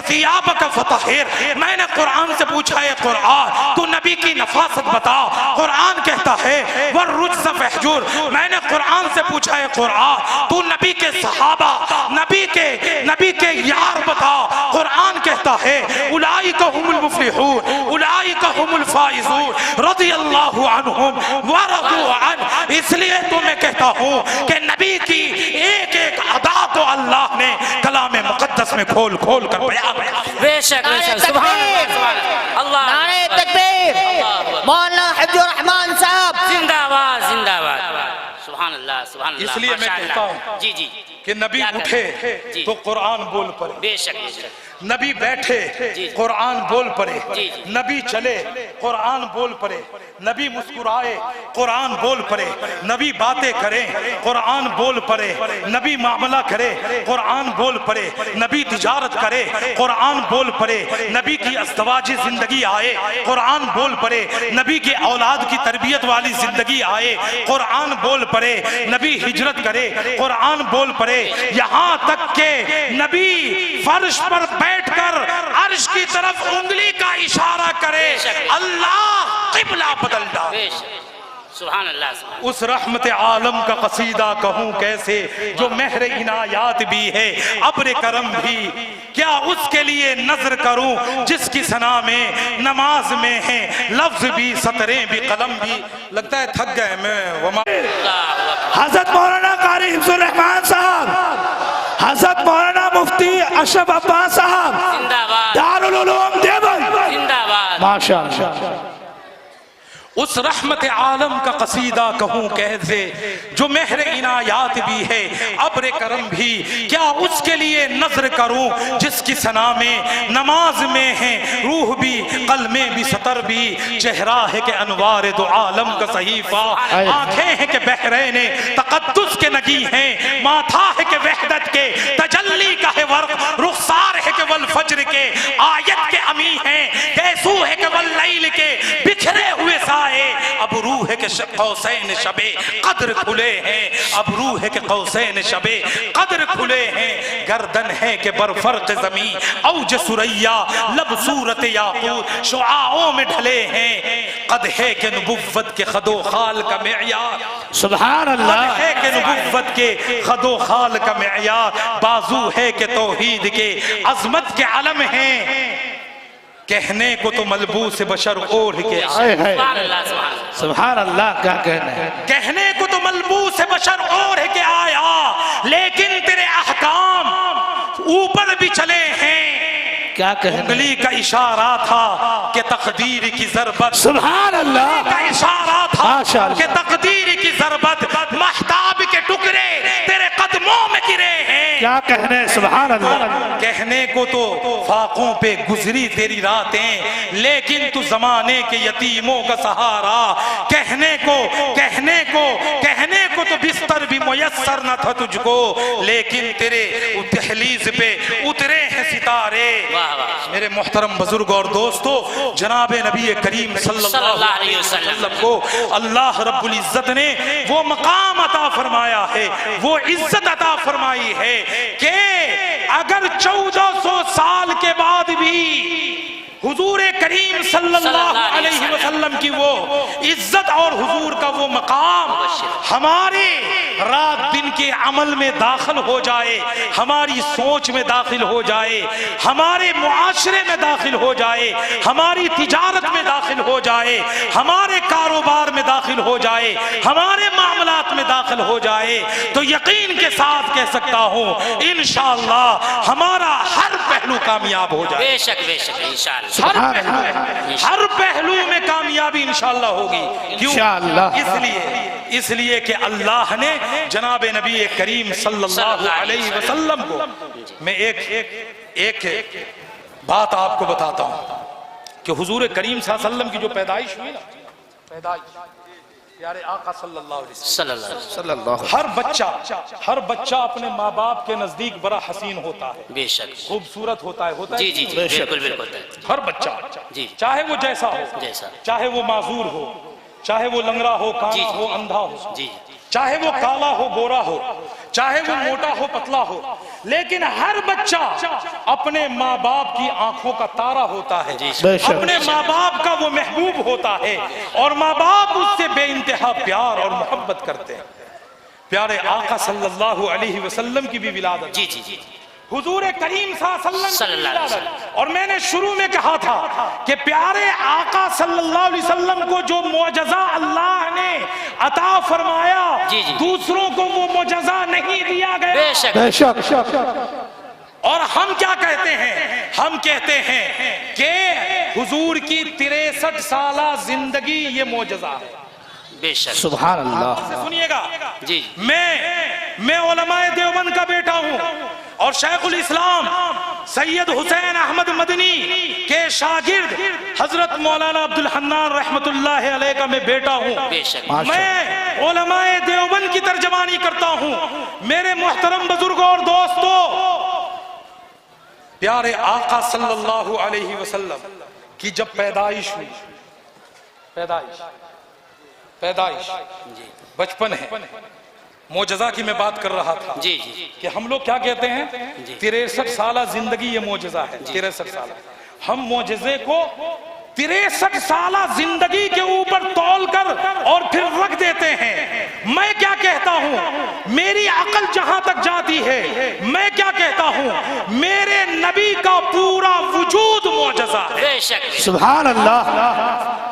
Speaker 1: वसियाबक फतहिर, मैंने कुरान से पूछा है कुरान तू नबी की नफासत बता। कुरान कहता है वरुज्ज़ फहजुर, मैंने कुरान से पूछा है कुरान तू नबी के सहाबा नबी के यार बता। कुरान कहता है उलाइका हुमुल मुफलिहून उलाइका हुमुल फाइजून रज़ियल्लाहु अन्हुम व रज़ू अन। इसलिए तो मैं कहता हूँ कि नबी की एक एक अदा को अल्लाह ने कलाम मुक़द्दस में खोल खोल कर बयान किया।
Speaker 2: बेशक बेशक, सुभान अल्लाह,
Speaker 3: नारे तकबीर। मौलाना हिफ्ज़ुर रहमान साहब
Speaker 2: जिंदाबाद जिंदाबाद, सुभान अल्लाह सुभान अल्लाह।
Speaker 6: इसलिए मैं कहता हूँ
Speaker 2: जी जी
Speaker 6: कि नबी
Speaker 2: क्या
Speaker 6: उठे
Speaker 2: जी।
Speaker 6: तो कुरान बोल पड़े,
Speaker 2: बेशक बेशक,
Speaker 6: नबी बैठे
Speaker 2: जी।
Speaker 6: कुरान बोल पड़े,
Speaker 2: जी।
Speaker 6: नबी चले कुरान बोल पड़े, नबी मुस्कुराए कुरान बोल पड़े, नबी बातें करे कुरान बोल पड़े, नबी मामला करे कुरान बोल पड़े, नबी तिजारत करे कुरान बोल पड़े, नबी की अज़दवाजी जिंदगी आए कुरान बोल पड़े, नबी के औलाद की तरबियत वाली जिंदगी आए कुरान बोल पड़े, नबी हिजरत करे कुरान बोल पड़े, यहाँ तक के नबी फर्श पर बैठकर अर्श की तरफ उंगली का इशारा करे अल्लाह क़िबला बदल डाल।
Speaker 2: बेशक, सुभान अल्लाह सुभान।
Speaker 6: उस रहमत आलम का कसीदा कहूँ कैसे जो महर इनायात भी है अब्र करम भी, क्या उसके लिए नजर करूं जिसकी सना में नमाज में है लफ्ज भी सतरें भी कलम भी। लगता है थक गए मैं।
Speaker 7: हजरत मौलाना कारी हिफ्ज़ुर रहमान साहब, हजरत मौलाना मुफ्ती अशरफ अब्बास साहब
Speaker 2: जिंदाबाद
Speaker 7: दारुल उलूम देवबंद,
Speaker 2: जिंदाबाद।
Speaker 7: माशाअल्लाह।
Speaker 6: उस रहमत आलम का कसीदा कहूँ कैसे जो महर इनायात भी है अब्र करम भी, क्या उसके लिए नजर करूं जिसकी सना में नमाज में है रूह भी कलमे भी सतर भी, चेहरा है कि अनवार दो आलम का सहीफा, आंखें हैं कि बहरैन तक़द्दुस के नगी हैं, माथा है कि वहदत के तजल्ली का है वर्क, रुखसार है कि वल फज्र के आयत के अमी हैं, कैसू है कि वल लैल के बिखरे हुए अब रूह है कि कौसैन शबे कद्र खुले हैं, अब रूह है कि कौसैन शबे कद्र खुले हैं, गर्दन है कि बरफर्क ज़मीं औज सुरैया लब सूरत याकूत शुआओं में ढले हैं, कद है कि नबुव्वत के खदो खाल का मेयार,
Speaker 7: सुभान अल्लाह,
Speaker 6: है कि नबुव्वत के खदो खाल का मेयार, बाजू है कि तौहीद के अजमत के अलम हैं, कहने को तो मलबूस बशर ओढ़ के आए,
Speaker 2: सुभान अल्लाह सुभान।
Speaker 7: सुभान अल्लाह, क्या कहना है।
Speaker 6: कहने को तो मलबूस बशर ओढ़ के आया, लेकिन तेरे अहकाम ऊपर भी चले हैं,
Speaker 7: क्या कहना है।
Speaker 6: उंगली का इशारा था कि तकदीर की ज़रबत,
Speaker 7: सुभान अल्लाह
Speaker 6: का इशारा था
Speaker 7: माशाअल्लाह।
Speaker 6: कि तकदीर की ज़रबत महताब के टुकड़े तेरे कदमों में गिरे हैं,
Speaker 7: क्या कहने। सुभान अल्लाह,
Speaker 6: कहने को तो फाकों पे गुजरी तेरी रातें, लेकिन तू जमाने के यतीमों का सहारा, कहने को तो बिस्तर भी मुयस्सर न था तुझको, लेकिन तेरे दहलीज पे उतरे हैं सितारे। मेरे मोहतरम बुजुर्ग और दोस्तों, जनाबे नबी करीम सल्लल्लाहु अलैहि वसल्लम को अल्लाह रब्बुल इज्जत ने वो मकाम अता फरमाया है, वो इज्जत अता फरमाई है कि अगर 1400 साल के बाद भी हुजूर करीम सल्लल्लाहु अलैहि वसल्लम की वो इज्जत और हुजूर का वो मकाम हमारे रात दिन के अमल में दाखिल हो जाए, हमारी सोच में दाखिल हो जाए, हमारे मुआशरे में दाखिल हो जाए, हमारी तिजारत में दाखिल हो जाए, हमारे कारोबार में दाखिल हो जाए, हमारे मामलात में दाखिल हो जाए, तो यकीन के साथ कह सकता हूँ इंशाअल्लाह हमारा हर पहलू कामयाब हो जाए।
Speaker 2: बेशक बेशक इंशाअल्लाह,
Speaker 6: हर पहलू में कामयाबी इंशाअल्लाह होगी। क्यों? इसलिए कि अल्लाह ने जनाब नबी करीम सल्लल्लाहु अलैहि वसल्लम को, मैं एक बात आपको बताता हूँ कि हुजूर करीम सल्लल्लाहु अलैहि वसल्लम की जो पैदाइश हुई ना, प्यारे आका सल्लल्लाहु अलैहि वसल्लम, हर बच्चा अपने माँ बाप के नजदीक बड़ा हसीन होता है,
Speaker 2: बेशक
Speaker 6: खूबसूरत होता है
Speaker 2: जी जी जी, बिल्कुल बिल्कुल।
Speaker 6: हर बच्चा
Speaker 2: जी,
Speaker 6: चाहे वो जैसा हो, चाहे वो माजूर हो, चाहे वो लंगड़ा हो, काना हो, अंधा हो,
Speaker 2: जी,
Speaker 6: चाहे वो काला हो, गोरा हो,
Speaker 1: चाहे वो मोटा हो पतला हो, लेकिन हर बच्चा अपने माँ बाप की आंखों का तारा होता है, अपने माँ बाप का वो महबूब होता है और माँ बाप उससे बेइंतहा प्यार और मोहब्बत करते हैं। प्यारे आका सल्लल्लाहु अलैहि वसल्लम की भी विलादत,
Speaker 2: जी जी जी,
Speaker 1: हुजूर करीम
Speaker 2: सल्लल्लाहु अलैहि वसल्लम।
Speaker 1: और मैंने शुरू में कहा था कि प्यारे आका सल्लल्लाहु अलैहि वसल्लम को जो मोजज़ा अल्लाह ने अता फरमाया,
Speaker 2: जी जी,
Speaker 1: दूसरों को वो मोजज़ा नहीं दिया गया।
Speaker 2: बेशक।
Speaker 1: और हम क्या कहते हैं? हम कहते हैं कि हुजूर की 63 साला जिंदगी ये मोजज़ा है।
Speaker 2: बेशक,
Speaker 7: सुभान अल्लाह।
Speaker 1: सुनिएगा
Speaker 2: जी,
Speaker 1: मैं उलमाए देवबंद का बेटा हूं और शेखुल इस्लाम सैयद हुसैन अहमद मदनी के शागिर्द हजरत मौलाना अब्दुल हन्नान रहमतुल्लाह अलैह का मैं बेटा हूं।
Speaker 2: बेशक।
Speaker 1: मैं उलमाए देवबंद की तर्जमानी करता हूं। मेरे मोहतरम बुजुर्गों और दोस्तों, प्यारे आका सल्लल्लाहु अलैहि वसल्लम की जब पैदाइश हुई, पैदाइश बचपन है, मोजज़ा की मैं बात कर रहा था
Speaker 2: जी जी,
Speaker 1: कि हम लोग क्या कहते हैं 63 साला जिंदगी ये मोजज़ा है। 63 साल हम मोजज़े को 63 साला जिंदगी के ऊपर तौल कर और फिर रख देते हैं। मैं क्या कहता हूं, मेरी अकल जहां तक जाती है, मैं क्या कहता हूं, मेरे नबी का पूरा वजूद मोजज़ा है।
Speaker 2: बेशक,
Speaker 7: सुभान अल्लाह।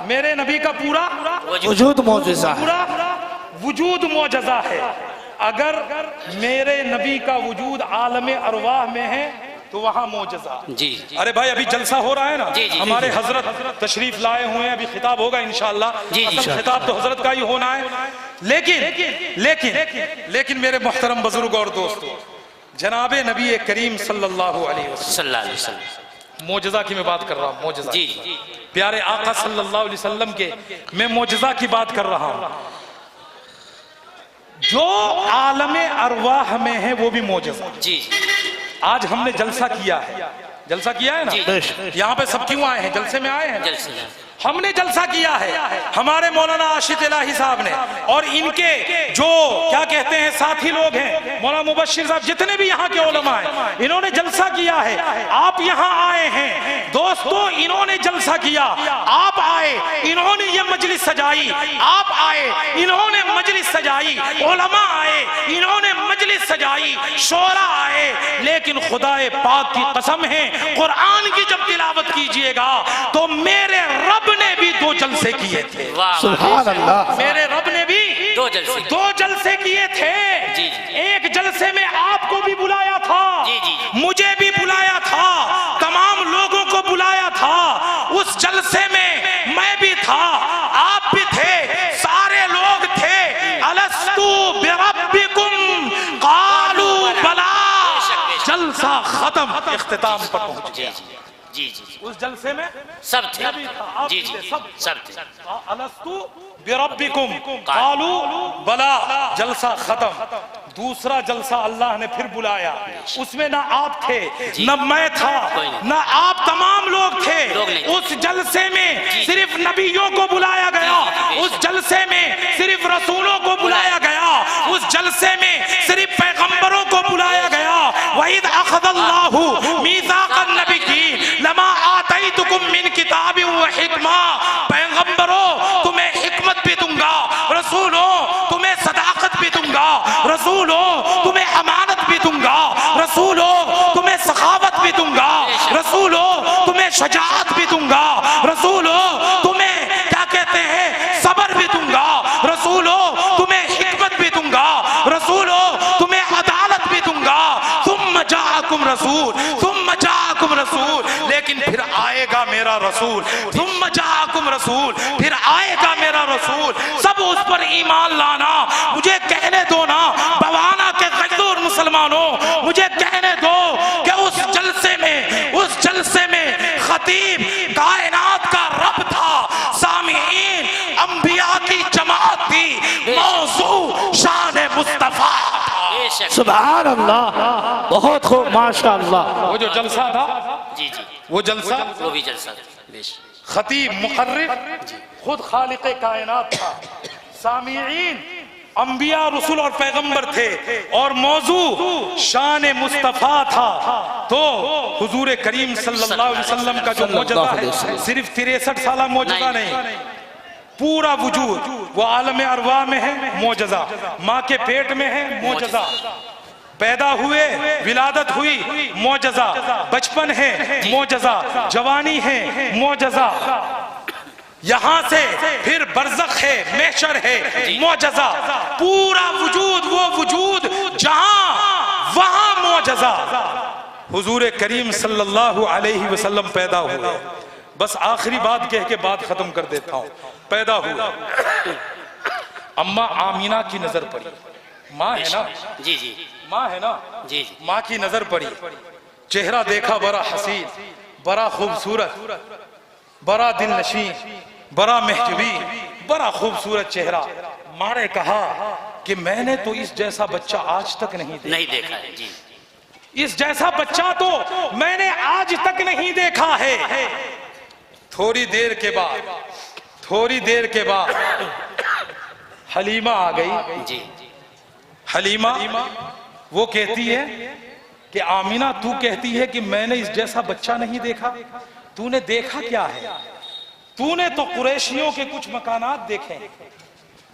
Speaker 1: मेरे नबी का पूरा
Speaker 7: वजूद मौजूदा है।
Speaker 1: पूरा वजूद मोजज़ा है। अगर मेरे नबी का वजूद आलमे अरवाह में है तो वहां मोजज़ा।
Speaker 2: जी,
Speaker 1: अरे भाई अभी जलसा हो रहा है ना,
Speaker 2: जी, जी,
Speaker 1: हमारे हजरत तशरीफ लाए हुए हैं, अभी खिताब होगा इंशाअल्लाह।
Speaker 2: जी, जी,
Speaker 1: असल खिताब तो हजरत का ही होना है। लेकिन मेरे मोहतरम बुजुर्ग और दोस्तों, जनाबे नबी करीम सल्लल्लाहु अलैहि वसल्लम मोजज़ा की मैं बात कर रहा हूँ। मोजज़ा,
Speaker 2: जी जी,
Speaker 1: प्यारे आका सल्लल्लाहु अलैहि वसल्लम के मैं मोजज़ा की बात कर रहा हूँ। जो आलमे अरवाह में है वो भी मोजज़ा।
Speaker 2: जी,
Speaker 1: आज हमने जलसा किया है, जलसा किया है ना। यहाँ पे सब क्यों आए हैं? जलसे में आए हैं।
Speaker 2: जलसे
Speaker 1: हमने जलसा किया है, हमारे मौलाना आशिक इलाही साहब ने और इनके जो क्या कहते हैं साथी लोग हैं, मौलाना मुबश्शिर साहब, जितने भी यहाँ के उलमा हैं, इन्होंने जलसा किया है। आप यहाँ आए हैं दोस्तों, इन्होंने जलसा किया, आप आए, इन्होंने ये मजलिस सजाई, आप आए, इन्होंने मजलिस सजाई, उलमा आए, इन्होंने मजलिस सजाई, शोरा आए। लेकिन खुदाए पाक की कसम है, कुरान की जब तिलावत कीजिएगा तो मेरे रब ने भी 2 जलसे किए थे।
Speaker 7: सुभान अल्लाह।
Speaker 2: मेरे रब ने भी 2 जलसे
Speaker 1: किए थे।
Speaker 2: जी,
Speaker 1: एक जलसे में आपको भी बुलाया था,
Speaker 2: जी, जी,
Speaker 1: मुझे भी बुलाया था, तमाम लोगों को बुलाया था। उस जलसे में मैं भी था, आप भी थे, सारे लोग थे। अलस्तु बिरब्बिकुम कालू बला। जलसा खत्म, इख्तिताम पर पहुंच गया।
Speaker 2: जी जी,
Speaker 1: उस जलसे में
Speaker 2: सब थे। जी जी, सब थे।
Speaker 1: अलस्तु बिरब्बिकुम कालू बला। जलसा खत्म। दूसरा जलसा अल्लाह ने फिर बुलाया, उसमें ना आप थे, ना मैं था, ना आप, तमाम लोग थे। उस जलसे में सिर्फ नबियों को बुलाया गया, उस जलसे में सिर्फ रसूलों को बुलाया गया, उस जलसे में सिर्फ पैगंबरों को बुलाया गया। वहीद अखदल्लाहु मीसाक़न नबिय्यीन लमा आतैतुकुम मिन किताबिन व हिकमा। पैगंबरों तुम्हें हिकमत भी दूंगा, रसूलों तुम्हें सदाकत भी दूंगा, रसूलों तुम्हें अमानत भी दूंगा, रसूलों तुम्हें सखावत भी दूंगा, रसूलों तुम्हें शजाअत भी दूंगा, रसूलों तुम्हें क्या कहते हैं सब्र भी दूंगा, रसूलों तुम्हें हिकमत भी दूंगा, रसूलों तुम्हें अदालत भी दूंगा। सुम्मा जाअकुम रसूल, सुम्मा जाअकुम रसूल। लेकिन फिर आएगा मेरा रसूल, सुम्मा जाअकुम रसूल, फिर आएगा मेरा रसूल। सब उस पर ईमान लाना। मुझे कहने दो ना बवाना के गजदूर मुसलमानों, मुझे कहने दो कि उस जलसे में खतीब कायनात का रब था, सामीईन अंबिया की जमात थी, मौजू शान मुस्तफा था।
Speaker 7: सुभान अल्लाह, बहुत खूब, माशाअल्लाह।
Speaker 1: वो जो जलसा था,
Speaker 2: जी जी,
Speaker 1: वो जलसा,
Speaker 2: वो भी जलसा।
Speaker 1: खतीब मुकर्रिर खुद खालिक कायनात था, सामीईन अंबिया रसूल और पैगंबर थे और मौजू शान मुस्तफ़ा था, तो हुजूर करीम सल्लल्लाहु अलैहि वसल्लम का जो मौजज़ा है सिर्फ 63 साल मौजज़ा नहीं, पूरा वजूद वो आलम अरवा में है मौजज़ा, माँ के पेट में है मौजज़ा, पैदा हुए विलादत हुई मौजज़ा, बचपन है मौजज़ा, जवानी है मौजज़ा, यहां से फिर बरज़ख है, महशर है मौजज़ा, पूरा वजूद वो वजूद जहां वहां मौजज़ा। हुजूर करीम सल्लल्लाहु अलैहि वसल्लम पैदा हुए। बस आखिरी बात कह के बात खत्म कर देता हूं। पैदा हुआ, अम्मा आमीना की नजर पड़ी, माँ है ना,
Speaker 2: जी जी,
Speaker 1: माँ है ना,
Speaker 2: जी जी,
Speaker 1: माँ की नजर पड़ी, चेहरा देखा बड़ा हसीन, बड़ा खूबसूरत, बड़ा दिल नशीं, बड़ा महजबी, बड़ा खूबसूरत चेहरा। माँ ने कहा कि मैंने तो इस जैसा बच्चा आज तक नहीं
Speaker 2: देखा है जी,
Speaker 1: इस जैसा बच्चा तो मैंने आज तक नहीं देखा है। थोड़ी देर के बाद हलीमा आ गई
Speaker 2: जी,
Speaker 1: हलीमा वो कहती है कि आमीना तू कहती है कि मैंने इस जैसा बच्चा नहीं देखा, तूने देखा क्या है? तूने तो कुरैशियों के कुछ मकानात देखे हैं,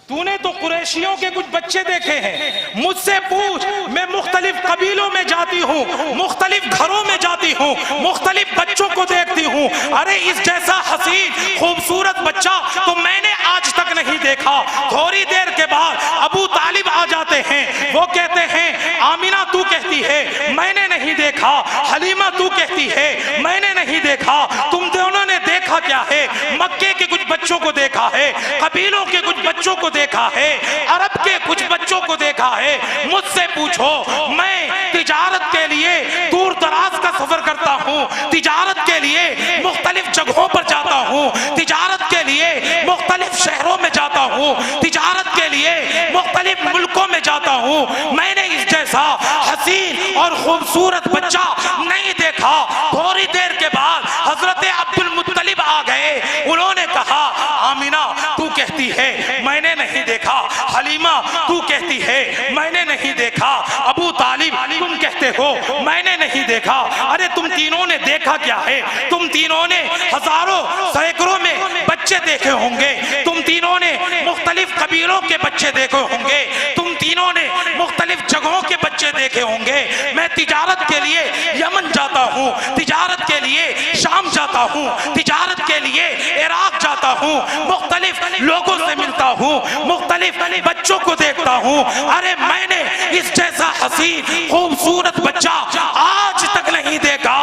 Speaker 1: तूने तो कुरैशियों के कुछ बच्चे देखे हैं, मुझसे पूछ, मैं मुख्तलिफ कबीलों में जाती हूँ, मुख्तलिफ घरों में जाती हूँ, मुख्तलिफ बच्चों को देखती हूँ, अरे इस जैसा हसीन खूबसूरत बच्चा तो मैंने आज तक नहीं देखा। थोड़ी देर के बाद अबू तालिब आ जाते हैं, वो कहते हैं आमीना तू कहती है मैंने नहीं देखा, हलीमा तू कहती है मैंने नहीं देखा, तुम दोनों ने देखा क्या है? मक्के के कुछ बच्चों को देखा है, कबीलों के कुछ बच्चों को देखा है, अरब के कुछ बच्चों को देखा है, मुझसे पूछो। मैं तिजारत के लिए दूर दराज का सफर करता हूँ, तिजारत के लिए मुख्तलिफ जगहों पर जाता हूँ, तिजारत के लिए मुख्तलिफ शहरों में जाता हूँ, तिजारत के लिए मुख्तलिफ मुल्कों में जाता हूँ, मैंने इस जैसा हसीन और खूबसूरत बच्चा नहीं देखा। थोड़ी देर के बाद हजरत अब्दुल मुत्तलिब आ गए, उन्होंने कहा आमीना तू कहती है मैंने नहीं देखा, हलीमा तू कहती है मैंने नहीं देखा, अबू तालिब तुम कहते हो मैंने नहीं देखा, अरे तुम तीनों ने देखा क्या है? तुम तीनों ने हजारों सैकड़ों में बच्चे देखे होंगे, तुम तीनों ने मुख्तलिफ कबीलों के बच्चे देखे होंगे, तुम तीनों ने मुख्तलिफ जगहों के बच्चे देखे होंगे। मैं तिजारत के लिए यमन जाता हूँ, तिजारत के लिए शाम जाता हूँ, तिजारत के लिए इराक जाता हूँ, मुख्तलिफ लोगों से मिलता हूँ, मुख्तलिफ बच्चों को देखता हूँ, अरे मैंने इस जैसा हसीन खूबसूरत बच्चा आज तक नहीं देखा।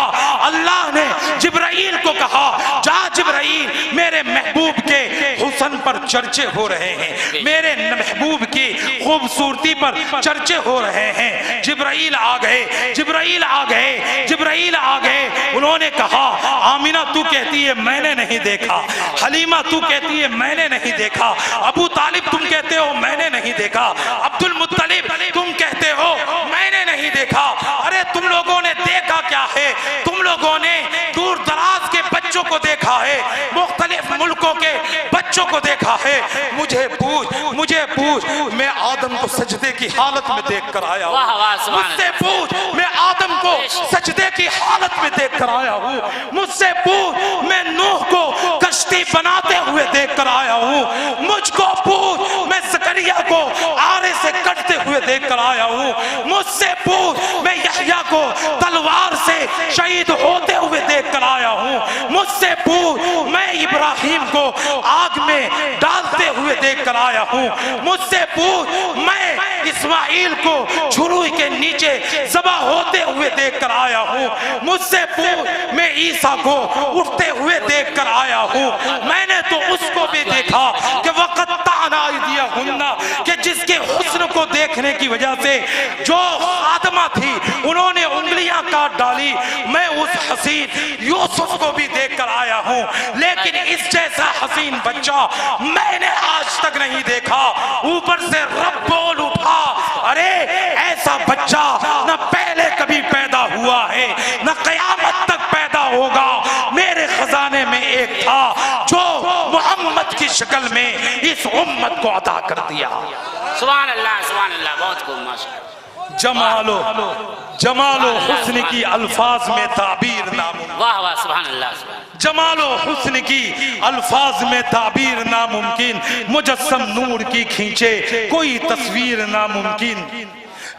Speaker 1: अल्लाह ने जिब्राइल को कहा जा जिब्राइल, मेरे महबूब के हुस्न पर चर्चे हो रहे हैं, मेरे महबूब की खूबसूरती पर चर्चे हो रहे हैं। जिब्राइल आ गए, जिब्राइल आ गए, जिब्राइल आ गए, उन्होंने कहा आमीना तू कहती है मैंने नहीं देखा, हलीमा तू कहती है मैंने नहीं देखा, अबू तालिब तुम कहते हो मैंने नहीं देखा, अब्दुल मुत्तलिब तुम कहते हो मैंने नहीं देखा। अरे तुम लोगों ने देखा क्या है? तुम लोगों ने दूर दराज के बच्चों को देखा है, मुख्तलिफ मुल्कों के बच्चों को देखा है, मुझे पूछ, मैं आदम को सजदे की हालत में देख कर आया हूँ, मुझसे पूछ, मैं आदम को सजदे की हालत में देख कर आया हूँ, मुझसे पूछ, मैं नूह को कश्ती बनाते हुए देख कर आया हूँ, मुझको पूछ, मैं जकरिया को आरे से कटते हुए देख कर आया हूँ, मुझसे पूछ, मैं यहया को तलवार से शहीद होते हुए देख कर आया हूँ, मुझसे पूछ, मैं इब्राहिम को आग में डालते हुए देख कर आया हूँ, मुझसे पूछ, मैं इस्माइल को छुरी के नीचे ज़बह होते हुए देख कर आया हूँ, मुझसे पूछ, मैं ईसा को उठते हुए देख कर आया हूँ। मैंने तो उसको भी देखा कि वक़्त ताना दिया हुन्ना, कि जिसके हुस्न को देखने की वजह से जो खातमा थी उन्होंने उंगलियां काट डाली। मैं उस हसीन यूसुफ को भी देख कर आया हूँ, लेकिन इस जैसा हसीन बच्चा मैंने आज तक नहीं देखा। ऊपर से रब बोल उठा, अरे ऐसा बच्चा न पहले कभी पैदा हुआ है न कयामत तक पैदा होगा। मेरे खजाने में एक था जो मोहम्मद की की शक्ल में इस उम्मत को अता कर दिया।
Speaker 2: सुभान अल्लाह, बहुत खूब माशाअल्लाह।
Speaker 1: जमालो हुस्न की अल्फाज में ताबीर नामुमकिन।
Speaker 2: वाह वाह, सुभान अल्लाह, सुभान।
Speaker 1: जमालो हुस्न की अल्फाज में ताबीर नामुमकिन, मुजस्सम नूर की खींचे कोई तस्वीर नामुमकिन।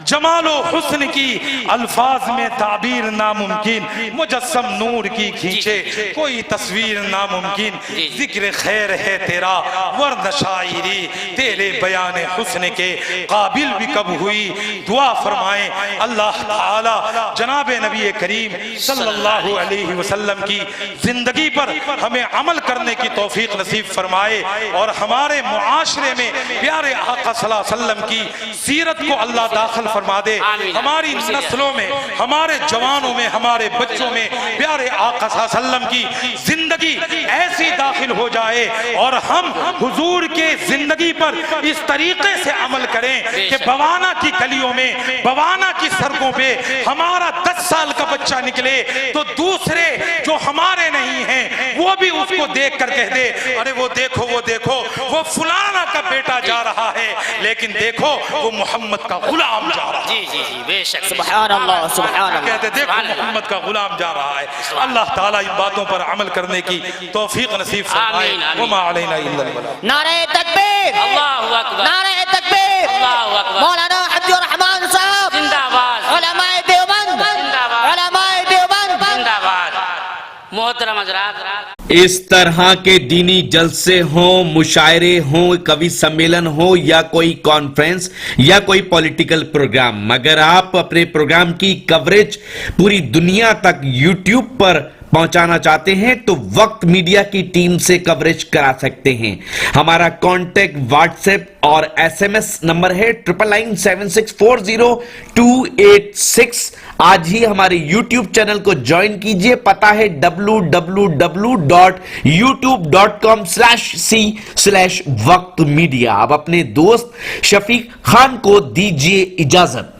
Speaker 1: जमालो हुस्न की अल्फाज में ताबीर नामुमकिन, मुजस्सम नूर की खींचे कोई तस्वीर नामुमकिन। जिक्र खैर है तेरा वर्द शायरी, तेरे बयान हुस्न के काबिल भी कब हुई। दुआ फरमाएं अल्लाह ताला जनाब नबी करीम सल्लल्लाहु अलैहि वसल्लम की जिंदगी पर हमें अमल करने की तौफीक नसीब फरमाए और हमारे मुआशरे में प्यारे आका सल्लल्लाहु अलैहि वसल्लम की सीरत को अल्लाह दाखिल फरमा दे। हमारी नस्लों में, हमारे जवानों में, हमारे बच्चों में प्यारे आका सल्लल्लाहु अलैहि वसल्लम की जिंदगी ऐसी दाखिल हो जाए और हम हुजूर के जिंदगी पर इस तरीके से अमल करें कि बवाना की गलियों में, बवाना की सड़कों पे हमारा 10 साल का बच्चा निकले तो दूसरे जो हमारे नहीं हैं वो भी उसको देख कर कह दे, अरे वो देखो वो फलाना का बेटा जा रहा है, लेकिन देखो वो मोहम्मद का गुलाम जा रहा है।
Speaker 2: जी, बेशक।
Speaker 3: सुभान अल्लाह, सुभान अल्लाह।
Speaker 1: कहते देखो मोहम्मद का गुलाम जा रहा है। अल्लाह ताला इन बातों पर अमल करने की तौफीक नसीब फरमाए। वमा अलैना इल्लल बलाग।
Speaker 3: नारे तकबीर,
Speaker 2: अल्लाहु अकबर,
Speaker 3: नारे तकबीर।
Speaker 2: अल्लाहु अकबर।
Speaker 3: मौलाना हिफ्जुर रहमान साहब
Speaker 2: जिंदाबाद,
Speaker 3: उलमाए देवबंद,
Speaker 2: जिंदाबाद,
Speaker 3: उलमाए देवबंद,
Speaker 2: जिंदाबाद। मोहतरम हज़रात,
Speaker 4: इस तरह के दीनी जलसे हों, मुशायरे हों, कवि सम्मेलन हो या कोई कॉन्फ्रेंस या कोई पॉलिटिकल प्रोग्राम, अगर आप अपने प्रोग्राम की कवरेज पूरी दुनिया तक यूट्यूब पर पहुंचाना चाहते हैं तो वक्त मीडिया की टीम से कवरेज करा सकते हैं। हमारा कांटेक्ट व्हाट्सएप और एसएमएस नंबर है 9976400286। आज ही हमारे यूट्यूब चैनल को ज्वाइन कीजिए। पता है www.youtube.com/c/वक्त मीडिया। अब अपने दोस्त शफीक खान को दीजिए इजाजत।